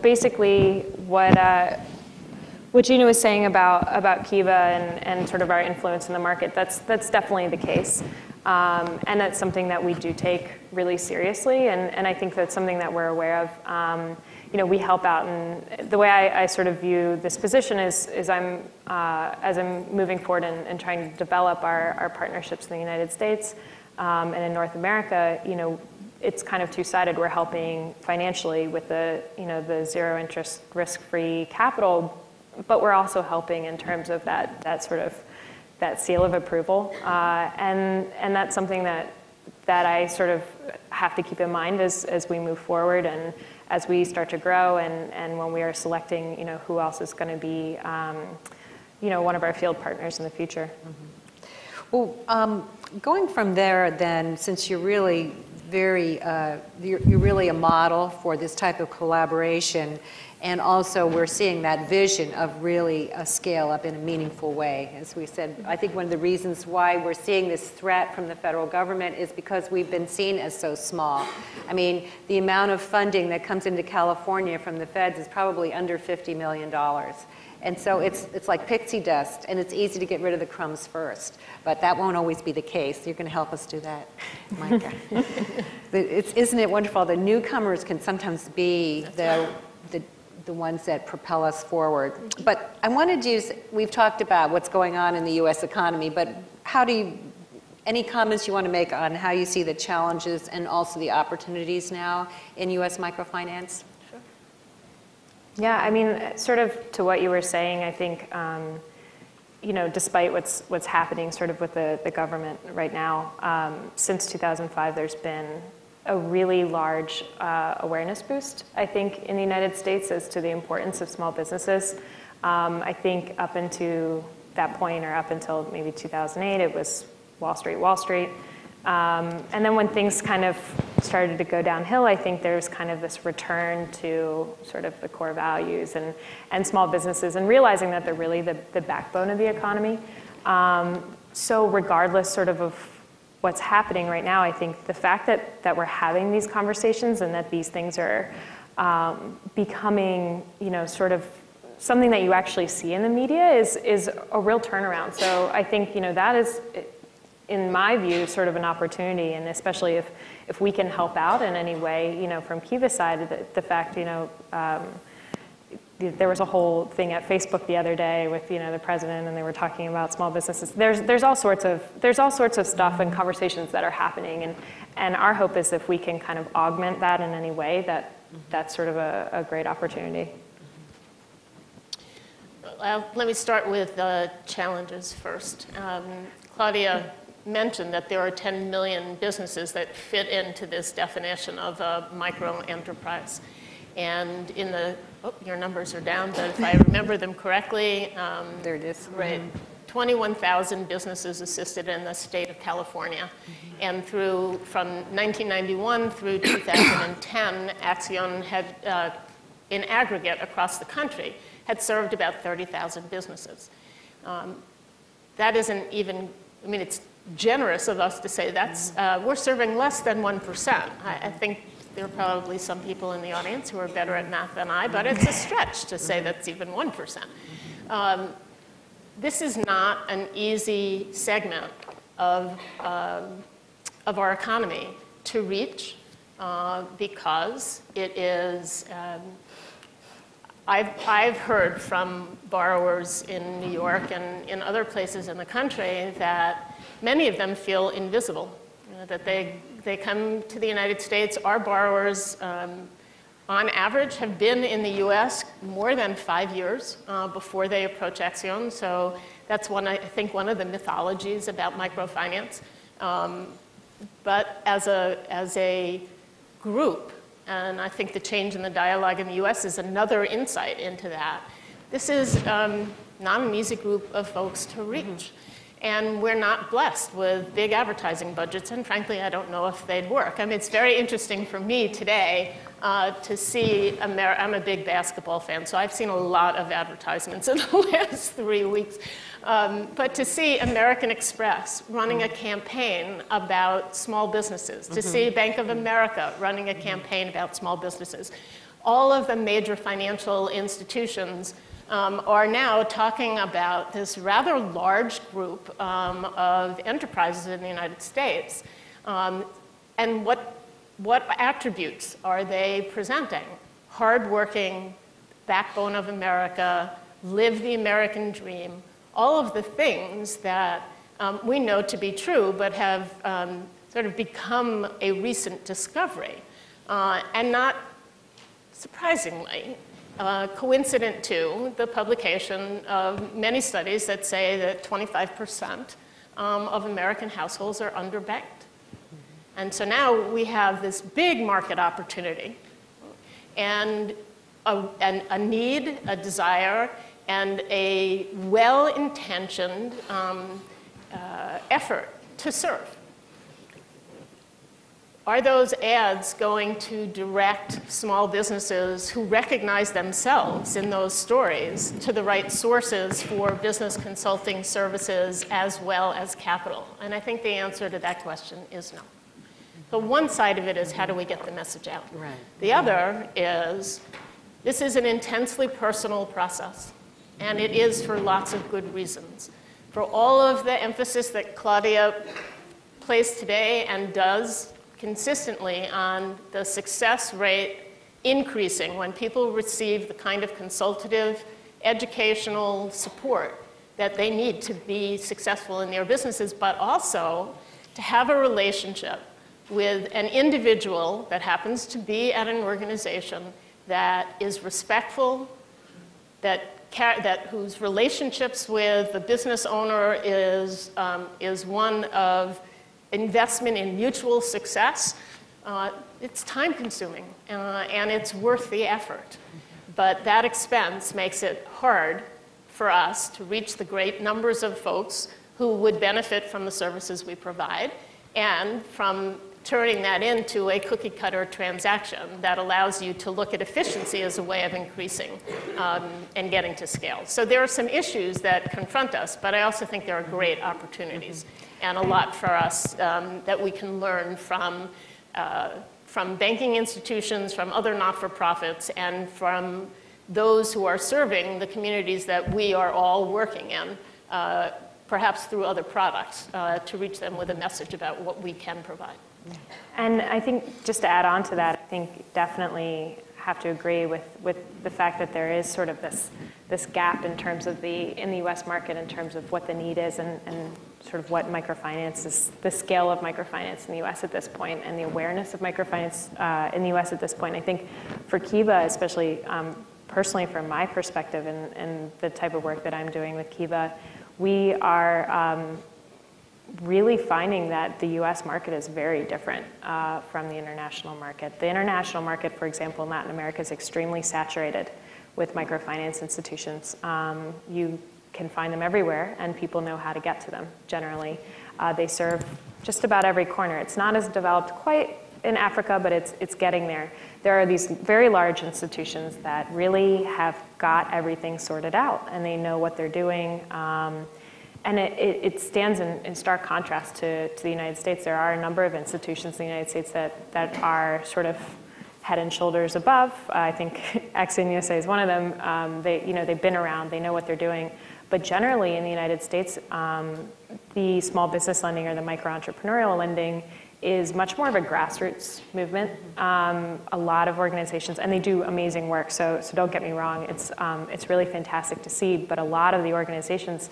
basically what Gina was saying about Kiva and sort of our influence in the market, that's definitely the case. And that's something that we do take really seriously, and I think that's something that we're aware of. We help out, and the way I sort of view this position is as I'm moving forward and trying to develop our partnerships in the United States and in North America, it's kind of two-sided. We're helping financially with the zero interest, risk-free capital, but we're also helping in terms of that sort of that seal of approval, and that's something that I sort of have to keep in mind as we move forward and as we start to grow, and when we are selecting, who else is going to be, one of our field partners in the future. Well, going from there, then, since you're really you're really a model for this type of collaboration, and also we're seeing that vision of really a scale up in a meaningful way. As we said, I think one of the reasons why we're seeing this threat from the federal government is because we've been seen as so small. I mean, the amount of funding that comes into California from the feds is probably under $50 million. And so it's like pixie dust, and it's easy to get rid of the crumbs first. But that won't always be the case. You're going to help us do that, Maika. Isn't it wonderful? The newcomers can sometimes be the ones that propel us forward. But I wanted to we've talked about what's going on in the U.S. economy, but any comments you want to make on how you see the challenges and also the opportunities now in U.S. microfinance? Yeah, I mean, sort of to what you were saying, I think, despite what's happening sort of with the government right now, since 2005, there's been a really large awareness boost, I think, in the United States as to the importance of small businesses. I think up until that point, or up until maybe 2008, it was Wall Street, Wall Street. And then when things kind of started to go downhill, I think there's kind of this return to sort of the core values and small businesses, and realizing that they're really the backbone of the economy. So regardless sort of what's happening right now, I think the fact that we're having these conversations and that these things are becoming, sort of something that you actually see in the media is a real turnaround. So I think, that is, in my view, sort of an opportunity, and especially if we can help out in any way, from Kiva's side, the fact, there was a whole thing at Facebook the other day with, the president, and they were talking about small businesses. There's all sorts of stuff and conversations that are happening, and our hope is if we can kind of augment that in any way, that's sort of a great opportunity. Let me start with challenges first. Claudia mentioned that there are 10 million businesses that fit into this definition of a microenterprise. And your numbers are down, but if I remember them correctly, there it is. Right, 21,000 businesses assisted in the state of California. And from 1991 through 2010, ACCION had, in aggregate across the country, had served about 30,000 businesses. That isn't even, it's generous of us to say we're serving less than 1%. I think there are probably some people in the audience who are better at math than I, but it's a stretch to say that's even 1%. This is not an easy segment of our economy to reach because it is, I've heard from borrowers in New York and in other places in the country that many of them feel invisible, that they come to the United States. Our borrowers, on average, have been in the US more than 5 years before they approach ACCION. So that's I think one of the mythologies about microfinance. But as a group, and I think the change in the dialogue in the US is another insight into that, this is not an easy group of folks to reach. And we're not blessed with big advertising budgets, and frankly, I don't know if they'd work. It's very interesting for me today to see, I'm a big basketball fan, so I've seen a lot of advertisements in the last 3 weeks. But to see American Express running a campaign about small businesses, to see Bank of America running a campaign about small businesses, all of the major financial institutions are now talking about this rather large group of enterprises in the United States. And what attributes are they presenting? Hardworking, backbone of America, live the American dream, all of the things that we know to be true but have sort of become a recent discovery. And not surprisingly, coincident to the publication of many studies that say that 25% of American households are underbanked. And so now we have this big market opportunity and a need, a desire, and a well-intentioned effort to serve. Are those ads going to direct small businesses who recognize themselves in those stories to the right sources for business consulting services as well as capital? And I think the answer to that question is no. So one side of it is how do we get the message out? Right. The other is this is an intensely personal process, and it is for lots of good reasons. For all of the emphasis that Claudia placed today and does consistently on the success rate increasing when people receive the kind of consultative, educational support that they need to be successful in their businesses, but also to have a relationship with an individual that happens to be at an organization that is respectful, whose relationships with the business owner is one of investment in mutual success. It's time consuming and it's worth the effort. But that expense makes it hard for us to reach the great numbers of folks who would benefit from the services we provide. and from turning that into a cookie cutter transaction that allows you to look at efficiency as a way of increasing and getting to scale. So there are some issues that confront us, but I also think there are great opportunities and a lot for us that we can learn from banking institutions, from other not-for-profits, and from those who are serving the communities that we are all working in, perhaps through other products, to reach them with a message about what we can provide. And I think, just to add on to that, I think definitely have to agree with the fact that there is sort of this gap in terms of in the US market in terms of what the need is and sort of what microfinance is, the scale of microfinance in the US at this point and the awareness of microfinance in the US at this point. I think for Kiva, especially personally from my perspective and the type of work that I'm doing with Kiva, we are really finding that the US market is very different from the international market. The international market, for example, in Latin America is extremely saturated with microfinance institutions. You can find them everywhere, and people know how to get to them, generally. They serve just about every corner. It's not as developed quite in Africa, but it's getting there. There are these very large institutions that really have got everything sorted out, and they know what they're doing. And it stands in stark contrast to the United States. There are a number of institutions in the United States that are sort of head and shoulders above. I think ACCION USA is one of them. They've been around, they know what they're doing. But generally in the United States, the small business lending or the micro-entrepreneurial lending is much more of a grassroots movement. A lot of organizations, and they do amazing work, so don't get me wrong, it's really fantastic to see, but a lot of the organizations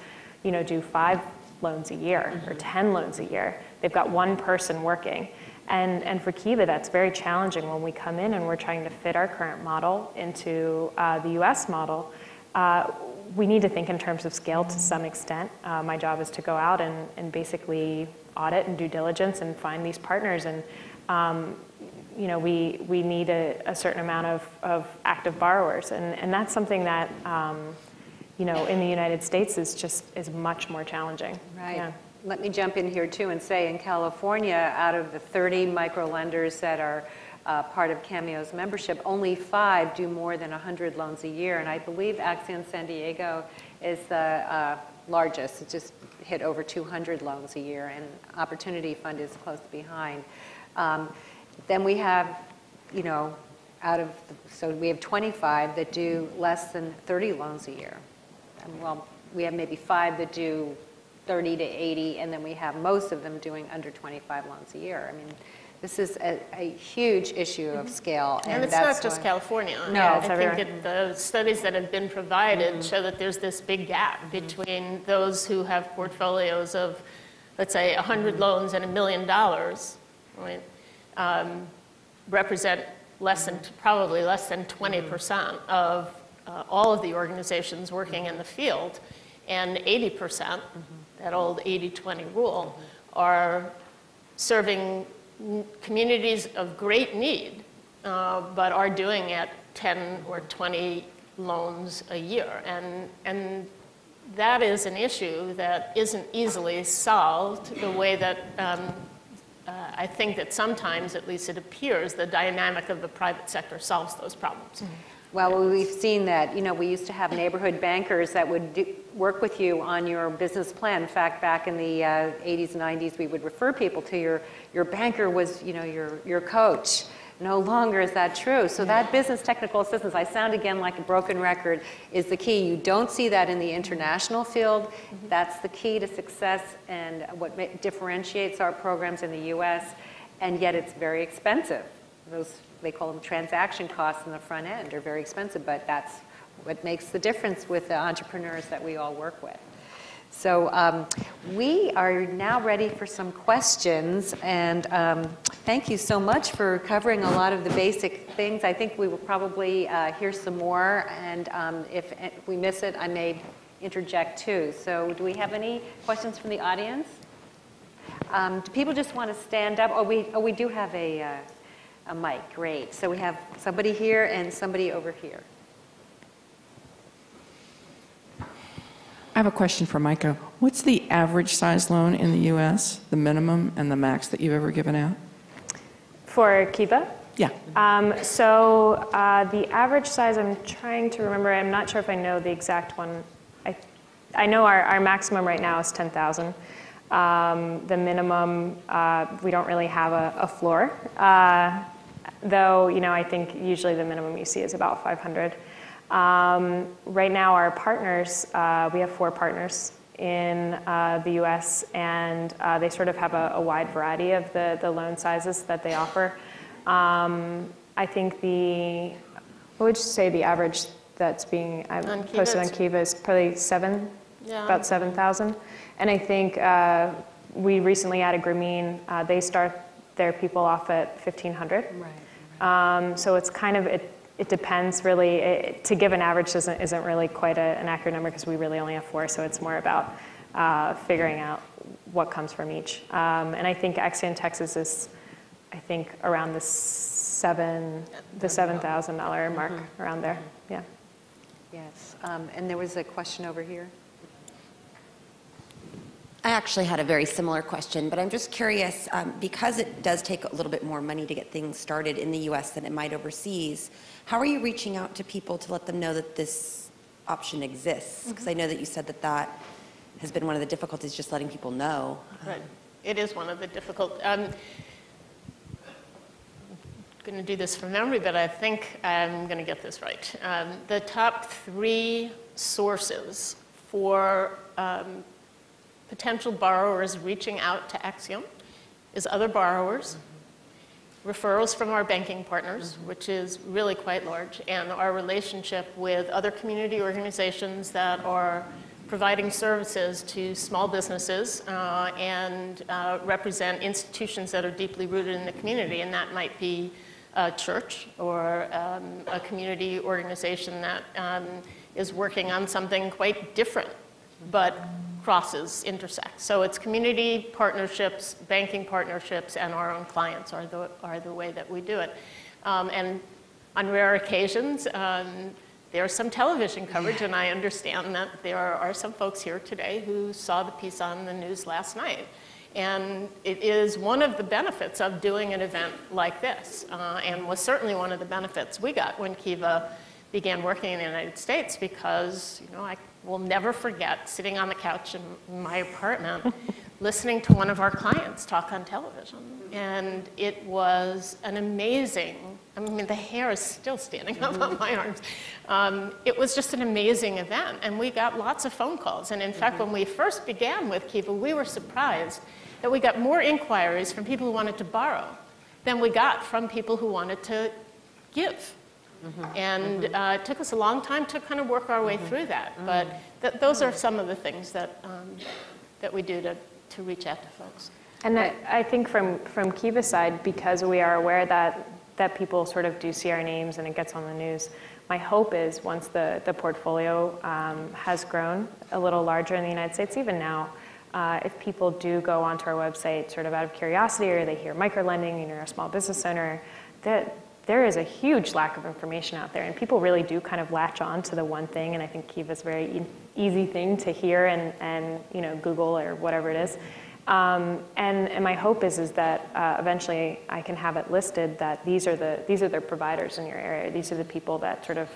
do 5 loans a year or 10 loans a year. They've got one person working. And for Kiva, that's very challenging when we come in and we're trying to fit our current model into the US model. We need to think in terms of scale to some extent. My job is to go out and basically audit and due diligence and find these partners. And we need a certain amount of active borrowers. And that's something that in the United States is much more challenging. Right. Yeah. Let me jump in here too and say in California, out of the 30 microlenders that are part of CAMEO's membership, only 5 do more than 100 loans a year. And I believe ACCION San Diego is the largest. It just hit over 200 loans a year, and Opportunity Fund is close behind. Then we have, so we have 25 that do less than 30 loans a year. Well, we have maybe 5 that do 30 to 80, and then we have most of them doing under 25 loans a year. I mean, this is a huge issue of scale. And it's not just California. No, I think the studies that have been provided show that there's this big gap between those who have portfolios of, let's say, 100 loans and $1 million, right, represent probably less than 20% of all of the organizations working in the field, and 80%, that old 80-20 rule, are serving communities of great need, but are doing it 10 or 20 loans a year. And that is an issue that isn't easily solved the way that I think that sometimes, at least it appears, the dynamic of the private sector solves those problems. Well, we've seen that, we used to have neighborhood bankers that would work with you on your business plan. In fact, back in the 80s and 90s, we would refer people to your banker was, your coach. No longer is that true. So that business technical assistance, I sound again like a broken record, is the key. You don't see that in the international field. That's the key to success and what differentiates our programs in the US, and yet it's very expensive. They call them transaction costs in the front end are very expensive, but that's what makes the difference with the entrepreneurs that we all work with. So we are now ready for some questions, and thank you so much for covering a lot of the basic things. I think we will probably hear some more, and if we miss it, I may interject too. So do we have any questions from the audience? Do people just want to stand up? Oh, we do have a mic. Great. So we have somebody here and somebody over here. I have a question for Maika. What's the average size loan in the U.S., the minimum and the max that you've ever given out? For Kiva? Yeah. The average size, I'm trying to remember, I'm not sure if I know the exact one. I know our maximum right now is 10,000. The minimum, we don't really have a floor. Though, I think usually the minimum you see is about 500. Right now, our partners, we have 4 partners in the U.S., and they sort of have a wide variety of the loan sizes that they offer. I think what would you say the average that's being posted on Kiva is probably about 7,000. And I think we recently added Grameen. They start their people off at 1,500. Right. So it's kind of, it depends really. To give an average isn't really quite an accurate number because we really only have 4, so it's more about figuring out what comes from each. And I think ACCION Texas is, I think, around the $7,000 mark, around there. Yeah. Yes. And there was a question over here. I actually had a very similar question, but I'm just curious, because it does take a little bit more money to get things started in the U.S. than it might overseas, how are you reaching out to people to let them know that this option exists? Because I know that you said that that has been one of the difficulties, just letting people know. Right. It is one of the difficult. I'm going to do this from memory, but I think I'm going to get this right. The top 3 sources for potential borrowers reaching out to ACCION is other borrowers, referrals from our banking partners, which is really quite large, and our relationship with other community organizations that are providing services to small businesses and represent institutions that are deeply rooted in the community, and that might be a church or a community organization that is working on something quite different, but crosses, intersect. So it's community partnerships, banking partnerships, and our own clients are the way that we do it. And on rare occasions, there's some television coverage, and I understand that there are some folks here today who saw the piece on the news last night. And it is one of the benefits of doing an event like this, and was certainly one of the benefits we got when Kiva began working in the United States, because I will never forget sitting on the couch in my apartment listening to one of our clients talk on television. And it was an amazing, the hair is still standing up on my arms. It was just an amazing event, and we got lots of phone calls. And in fact, when we first began with Kiva, we were surprised that we got more inquiries from people who wanted to borrow than we got from people who wanted to give. And it took us a long time to kind of work our way through that. But those are some of the things that we do to reach out to folks. And I think from Kiva's side, because we are aware that people sort of do see our names and it gets on the news, my hope is once the portfolio has grown a little larger in the United States, even now, if people do go onto our website sort of out of curiosity, or they hear microlending and you're a small business owner, that there is a huge lack of information out there, and people really do kind of latch on to the one thing, and I think Kiva's a very easy thing to hear and Google or whatever it is. And my hope is that eventually I can have it listed that these are the providers in your area. These are the people that sort of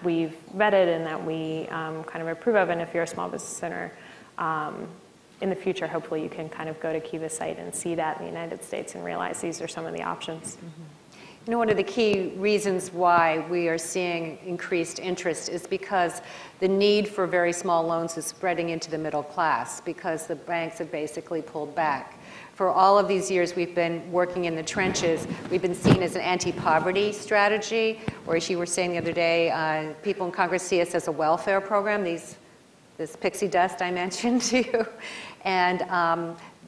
we've vetted and that we kind of approve of, and if you're a small business owner, in the future, hopefully you can kind of go to Kiva's site and see that in the United States and realize these are some of the options. One of the key reasons why we are seeing increased interest is because the need for very small loans is spreading into the middle class, because the banks have basically pulled back. For all of these years we've been working in the trenches, we've been seen as an anti-poverty strategy, or as you were saying the other day, people in Congress see us as a welfare program, this pixie dust I mentioned to you. And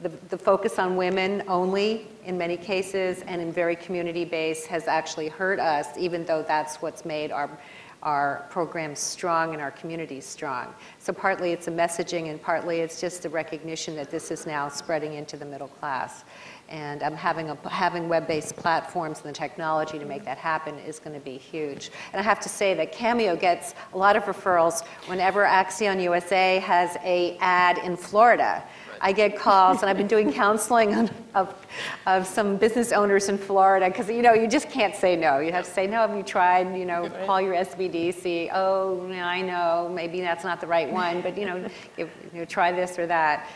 the focus on women only in many cases and in very community-based has actually hurt us, even though that's what's made our programs strong and our communities strong. So partly it's a messaging and partly it's just the recognition that this is now spreading into the middle class. And having web-based platforms and the technology to make that happen is going to be huge. And I have to say that CAMEO gets a lot of referrals whenever ACCION USA has an ad in Florida. I get calls, and I've been doing counseling of some business owners in Florida, because you just can't say no. You have to say, no, have you tried, call your SBDC, oh, I know, maybe that's not the right one, but try this or that.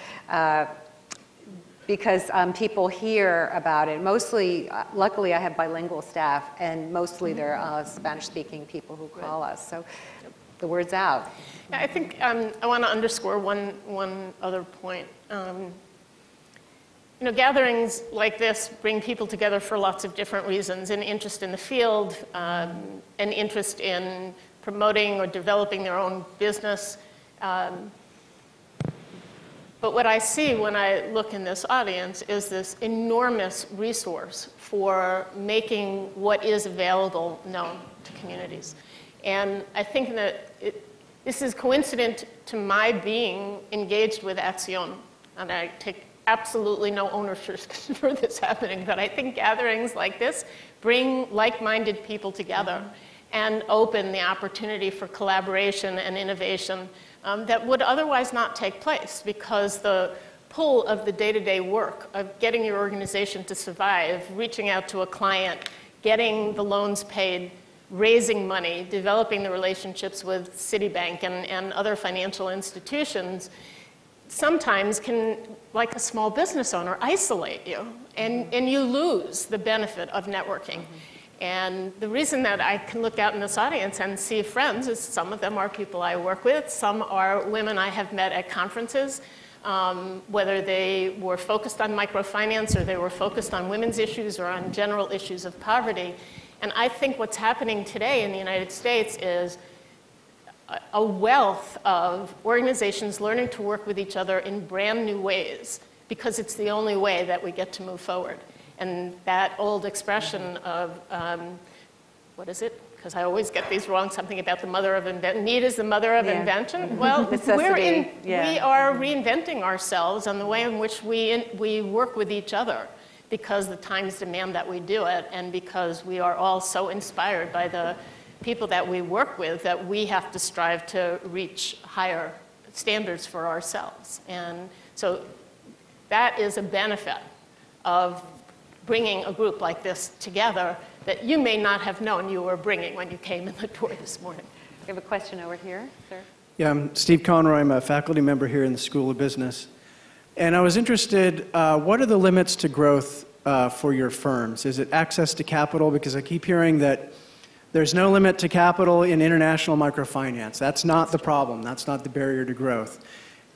Because people hear about it. Mostly, luckily I have bilingual staff, and mostly they're Spanish-speaking people who call us. So the word's out. Yeah, I think I want to underscore one other point. Gatherings like this bring people together for lots of different reasons: an interest in the field, an interest in promoting or developing their own business. But what I see when I look in this audience is this enormous resource for making what is available known to communities. And I think that this is coincident to my being engaged with ACCION. And I take absolutely no ownership for this happening, but I think gatherings like this bring like-minded people together and open the opportunity for collaboration and innovation that would otherwise not take place, because the pull of the day-to-day work of getting your organization to survive, reaching out to a client, getting the loans paid, raising money, developing the relationships with Citibank and other financial institutions, sometimes can, like a small business owner, isolate you, and you lose the benefit of networking. And the reason that I can look out in this audience and see friends is some of them are people I work with, some are women I have met at conferences, whether they were focused on microfinance or they were focused on women's issues or on general issues of poverty. And I think what's happening today in the United States is a wealth of organizations learning to work with each other in brand new ways, because it's the only way that we get to move forward. And that old expression of, what is it? Because I always get these wrong, something about the mother of invention. Need is the mother of invention. Well, we are reinventing ourselves and the way in which we work with each other, because the times demand that we do it, and because we are all so inspired by the people that we work with that we have to strive to reach higher standards for ourselves. And so that is a benefit of bringing a group like this together that you may not have known you were bringing when you came in the door this morning. We have a question over here, sir. Yeah, I'm Steve Conroy. I'm a faculty member here in the School of Business. And I was interested, what are the limits to growth for your firms? Is it access to capital? Because I keep hearing that there's no limit to capital in international microfinance. That's not the problem. That's not the barrier to growth.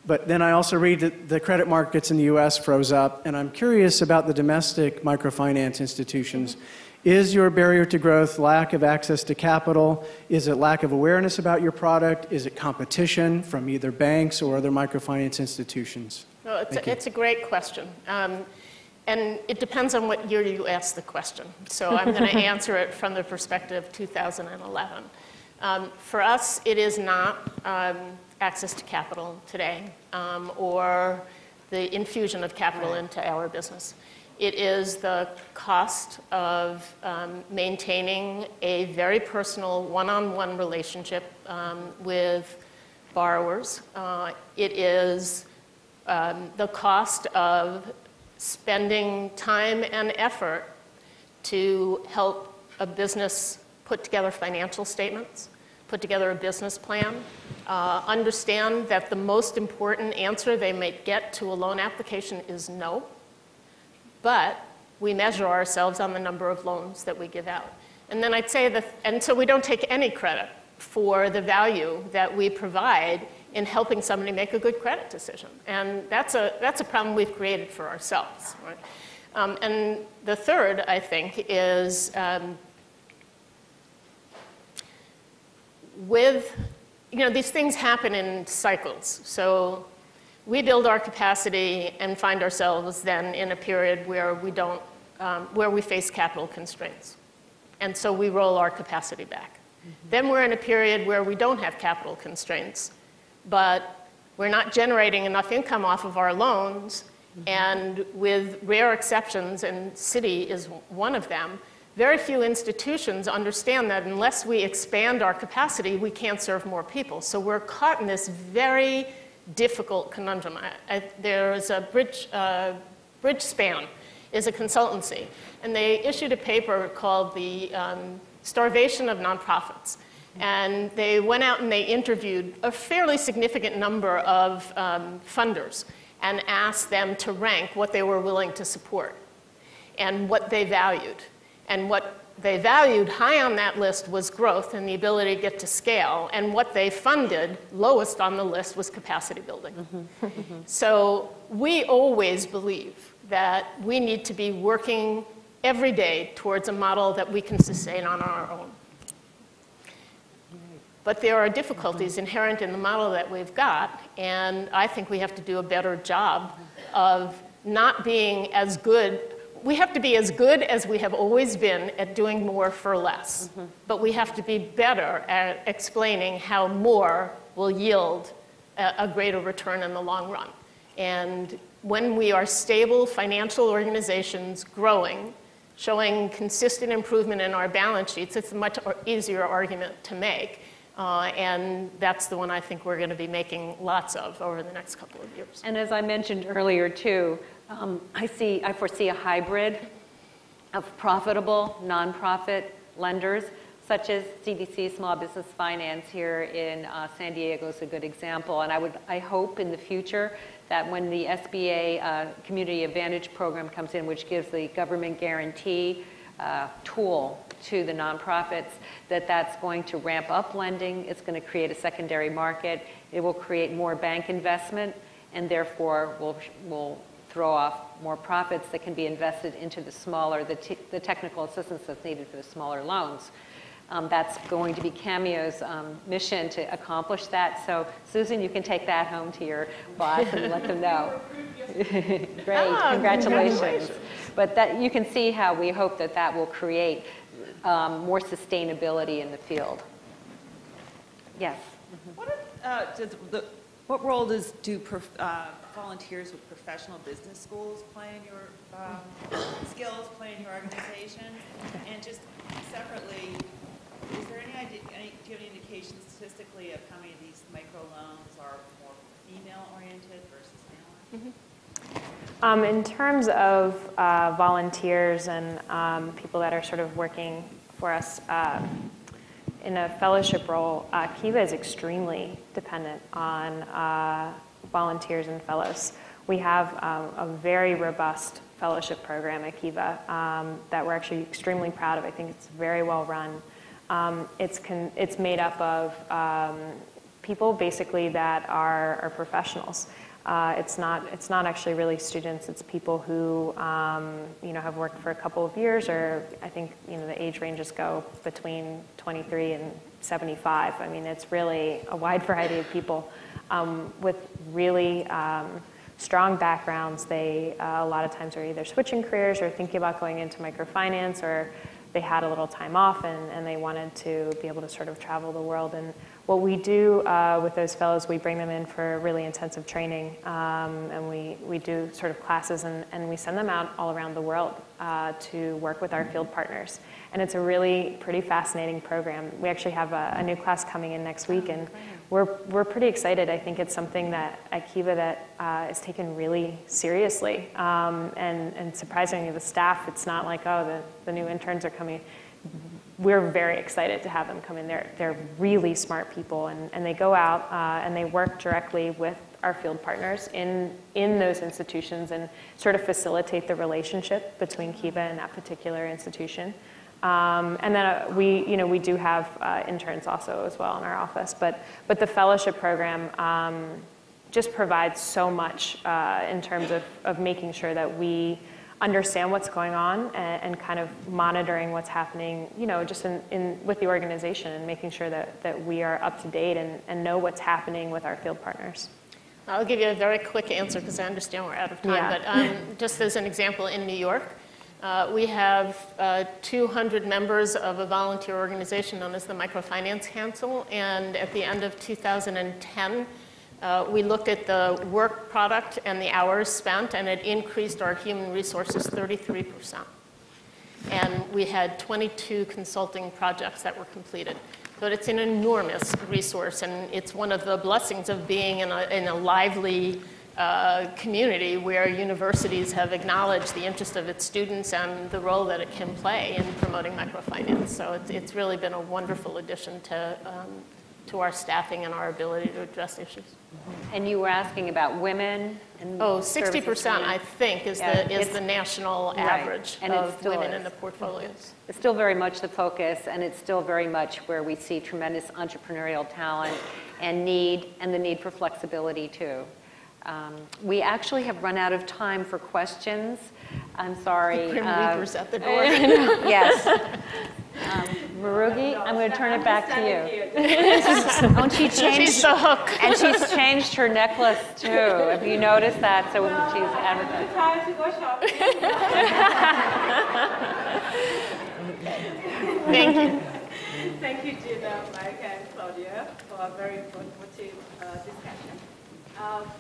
But then I also read that the credit markets in the US froze up, and I'm curious about the domestic microfinance institutions. Is your barrier to growth lack of access to capital? Is it lack of awareness about your product? Is it competition from either banks or other microfinance institutions? No, it's a great question. And it depends on what year you ask the question. So I'm going to answer it from the perspective of 2011. For us, it is not access to capital today, or the infusion of capital into our business. It is the cost of maintaining a very personal one-on-one relationship with borrowers. It is the cost of spending time and effort to help a business put together financial statements, put together a business plan, understand that the most important answer they might get to a loan application is no, but we measure ourselves on the number of loans that we give out. And then I'd say that, and so we don't take any credit for the value that we provide in helping somebody make a good credit decision. And that's a problem we've created for ourselves, right? And the third, I think, is these things happen in cycles. So we build our capacity and find ourselves then in a period where we don't, where we face capital constraints. And so we roll our capacity back. Then we're in a period where we don't have capital constraints, but we're not generating enough income off of our loans, and with rare exceptions, and Citi is one of them, very few institutions understand that unless we expand our capacity, we can't serve more people. So we're caught in this very difficult conundrum. There's a Bridgespan is a consultancy, and they issued a paper called the Starvation of Nonprofits. And they went out and they interviewed a fairly significant number of funders and asked them to rank what they were willing to support and what they valued. And what they valued high on that list was growth and the ability to get to scale. And what they funded lowest on the list was capacity building. So we always believe that we need to be working every day towards a model that we can sustain on our own. But there are difficulties inherent in the model that we've got, and I think we have to do a better job of not being as good. We have to be as good as we have always been at doing more for less. But we have to be better at explaining how more will yield a greater return in the long run. And when we are stable financial organizations growing, showing consistent improvement in our balance sheets, it's a much easier argument to make. And that's the one I think we're going to be making lots of over the next couple of years. And as I mentioned earlier, too, I foresee a hybrid of profitable nonprofit lenders, such as CDC Small Business Finance here in San Diego is a good example. And I hope in the future that when the SBA Community Advantage Program comes in, which gives the government guarantee tool to the nonprofits, that's going to ramp up lending. It's going to create a secondary market. It will create more bank investment, and therefore will throw off more profits that can be invested into the smaller, the technical assistance that's needed for the smaller loans. That's going to be CAMEO's mission to accomplish that. So, Susan, you can take that home to your boss and let them know. Great, congratulations. But that, you can see how we hope that will create more sustainability in the field. Yes? What role do volunteers with professional business schools play in your skills, play in your organization? And just separately, is there do you have any indication statistically of how many of these microloans are more female-oriented versus male-oriented? In terms of volunteers and people that are sort of working for us in a fellowship role, Kiva is extremely dependent on volunteers and fellows. We have a very robust fellowship program at Kiva that we're actually extremely proud of. I think it's very well run. It's made up of people basically that are professionals. It's not actually really students. It's people who have worked for a couple of years, or I think the age ranges go between 23 and 75. I mean, it's really a wide variety of people with really strong backgrounds. They a lot of times are either switching careers or thinking about going into microfinance, or they had a little time off and they wanted to be able to sort of travel the world. And what we do with those fellows, we bring them in for really intensive training, and we do sort of classes, and we send them out all around the world to work with our field partners. And it's a really pretty fascinating program. We actually have a new class coming in next week, and we're pretty excited. I think it's something that at Kiva that is taken really seriously. And surprisingly, the staff, it's not like, oh, the new interns are coming. We're very excited to have them come in. They're really smart people, and they go out and they work directly with our field partners in those institutions and sort of facilitate the relationship between Kiva and that particular institution. And then we do have interns also as well in our office, but the fellowship program just provides so much in terms of making sure that we understand what's going on and kind of monitoring what's happening, just with the organization, and making sure that we are up to date and know what's happening with our field partners. I'll give you a very quick answer because I understand we're out of time. Yeah. But just as an example, in New York, We have 200 members of a volunteer organization known as the Microfinance Council, and at the end of 2010, we looked at the work product and the hours spent, and it increased our human resources 33%. And we had 22 consulting projects that were completed. But it's an enormous resource, and it's one of the blessings of being in a lively community where universities have acknowledged the interest of its students and the role that it can play in promoting microfinance. So it's really been a wonderful addition to our staffing and our ability to address issues. And you were asking about women and 60%, I think, is the national average of women in the portfolios. It's still very much the focus, and it's still very much where we see tremendous entrepreneurial talent and the need for flexibility too. We actually have run out of time for questions. I'm sorry. The Grim Reaper's at the door. Yes. Marugi, I'm going to turn it back to you. Oh, she's the hook. And she's changed her necklace too. Have you noticed that? So when she's advertising. Time to go shopping. Thank you. Thank you, Gina, Maika, and Claudia, for a very informative discussion.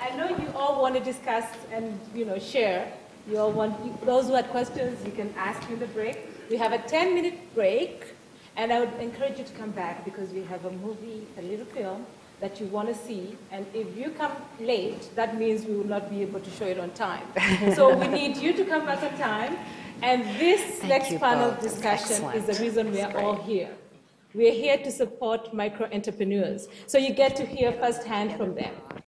I know you all want to discuss and share. You all want those who had questions, you can ask in the break. We have a 10-minute break, and I would encourage you to come back because we have a movie, a little film that you want to see. And if you come late, that means we will not be able to show it on time. So we need you to come back on time. And this next panel discussion is the reason we are all here. We're here to support micro entrepreneurs. So you get to hear firsthand from them.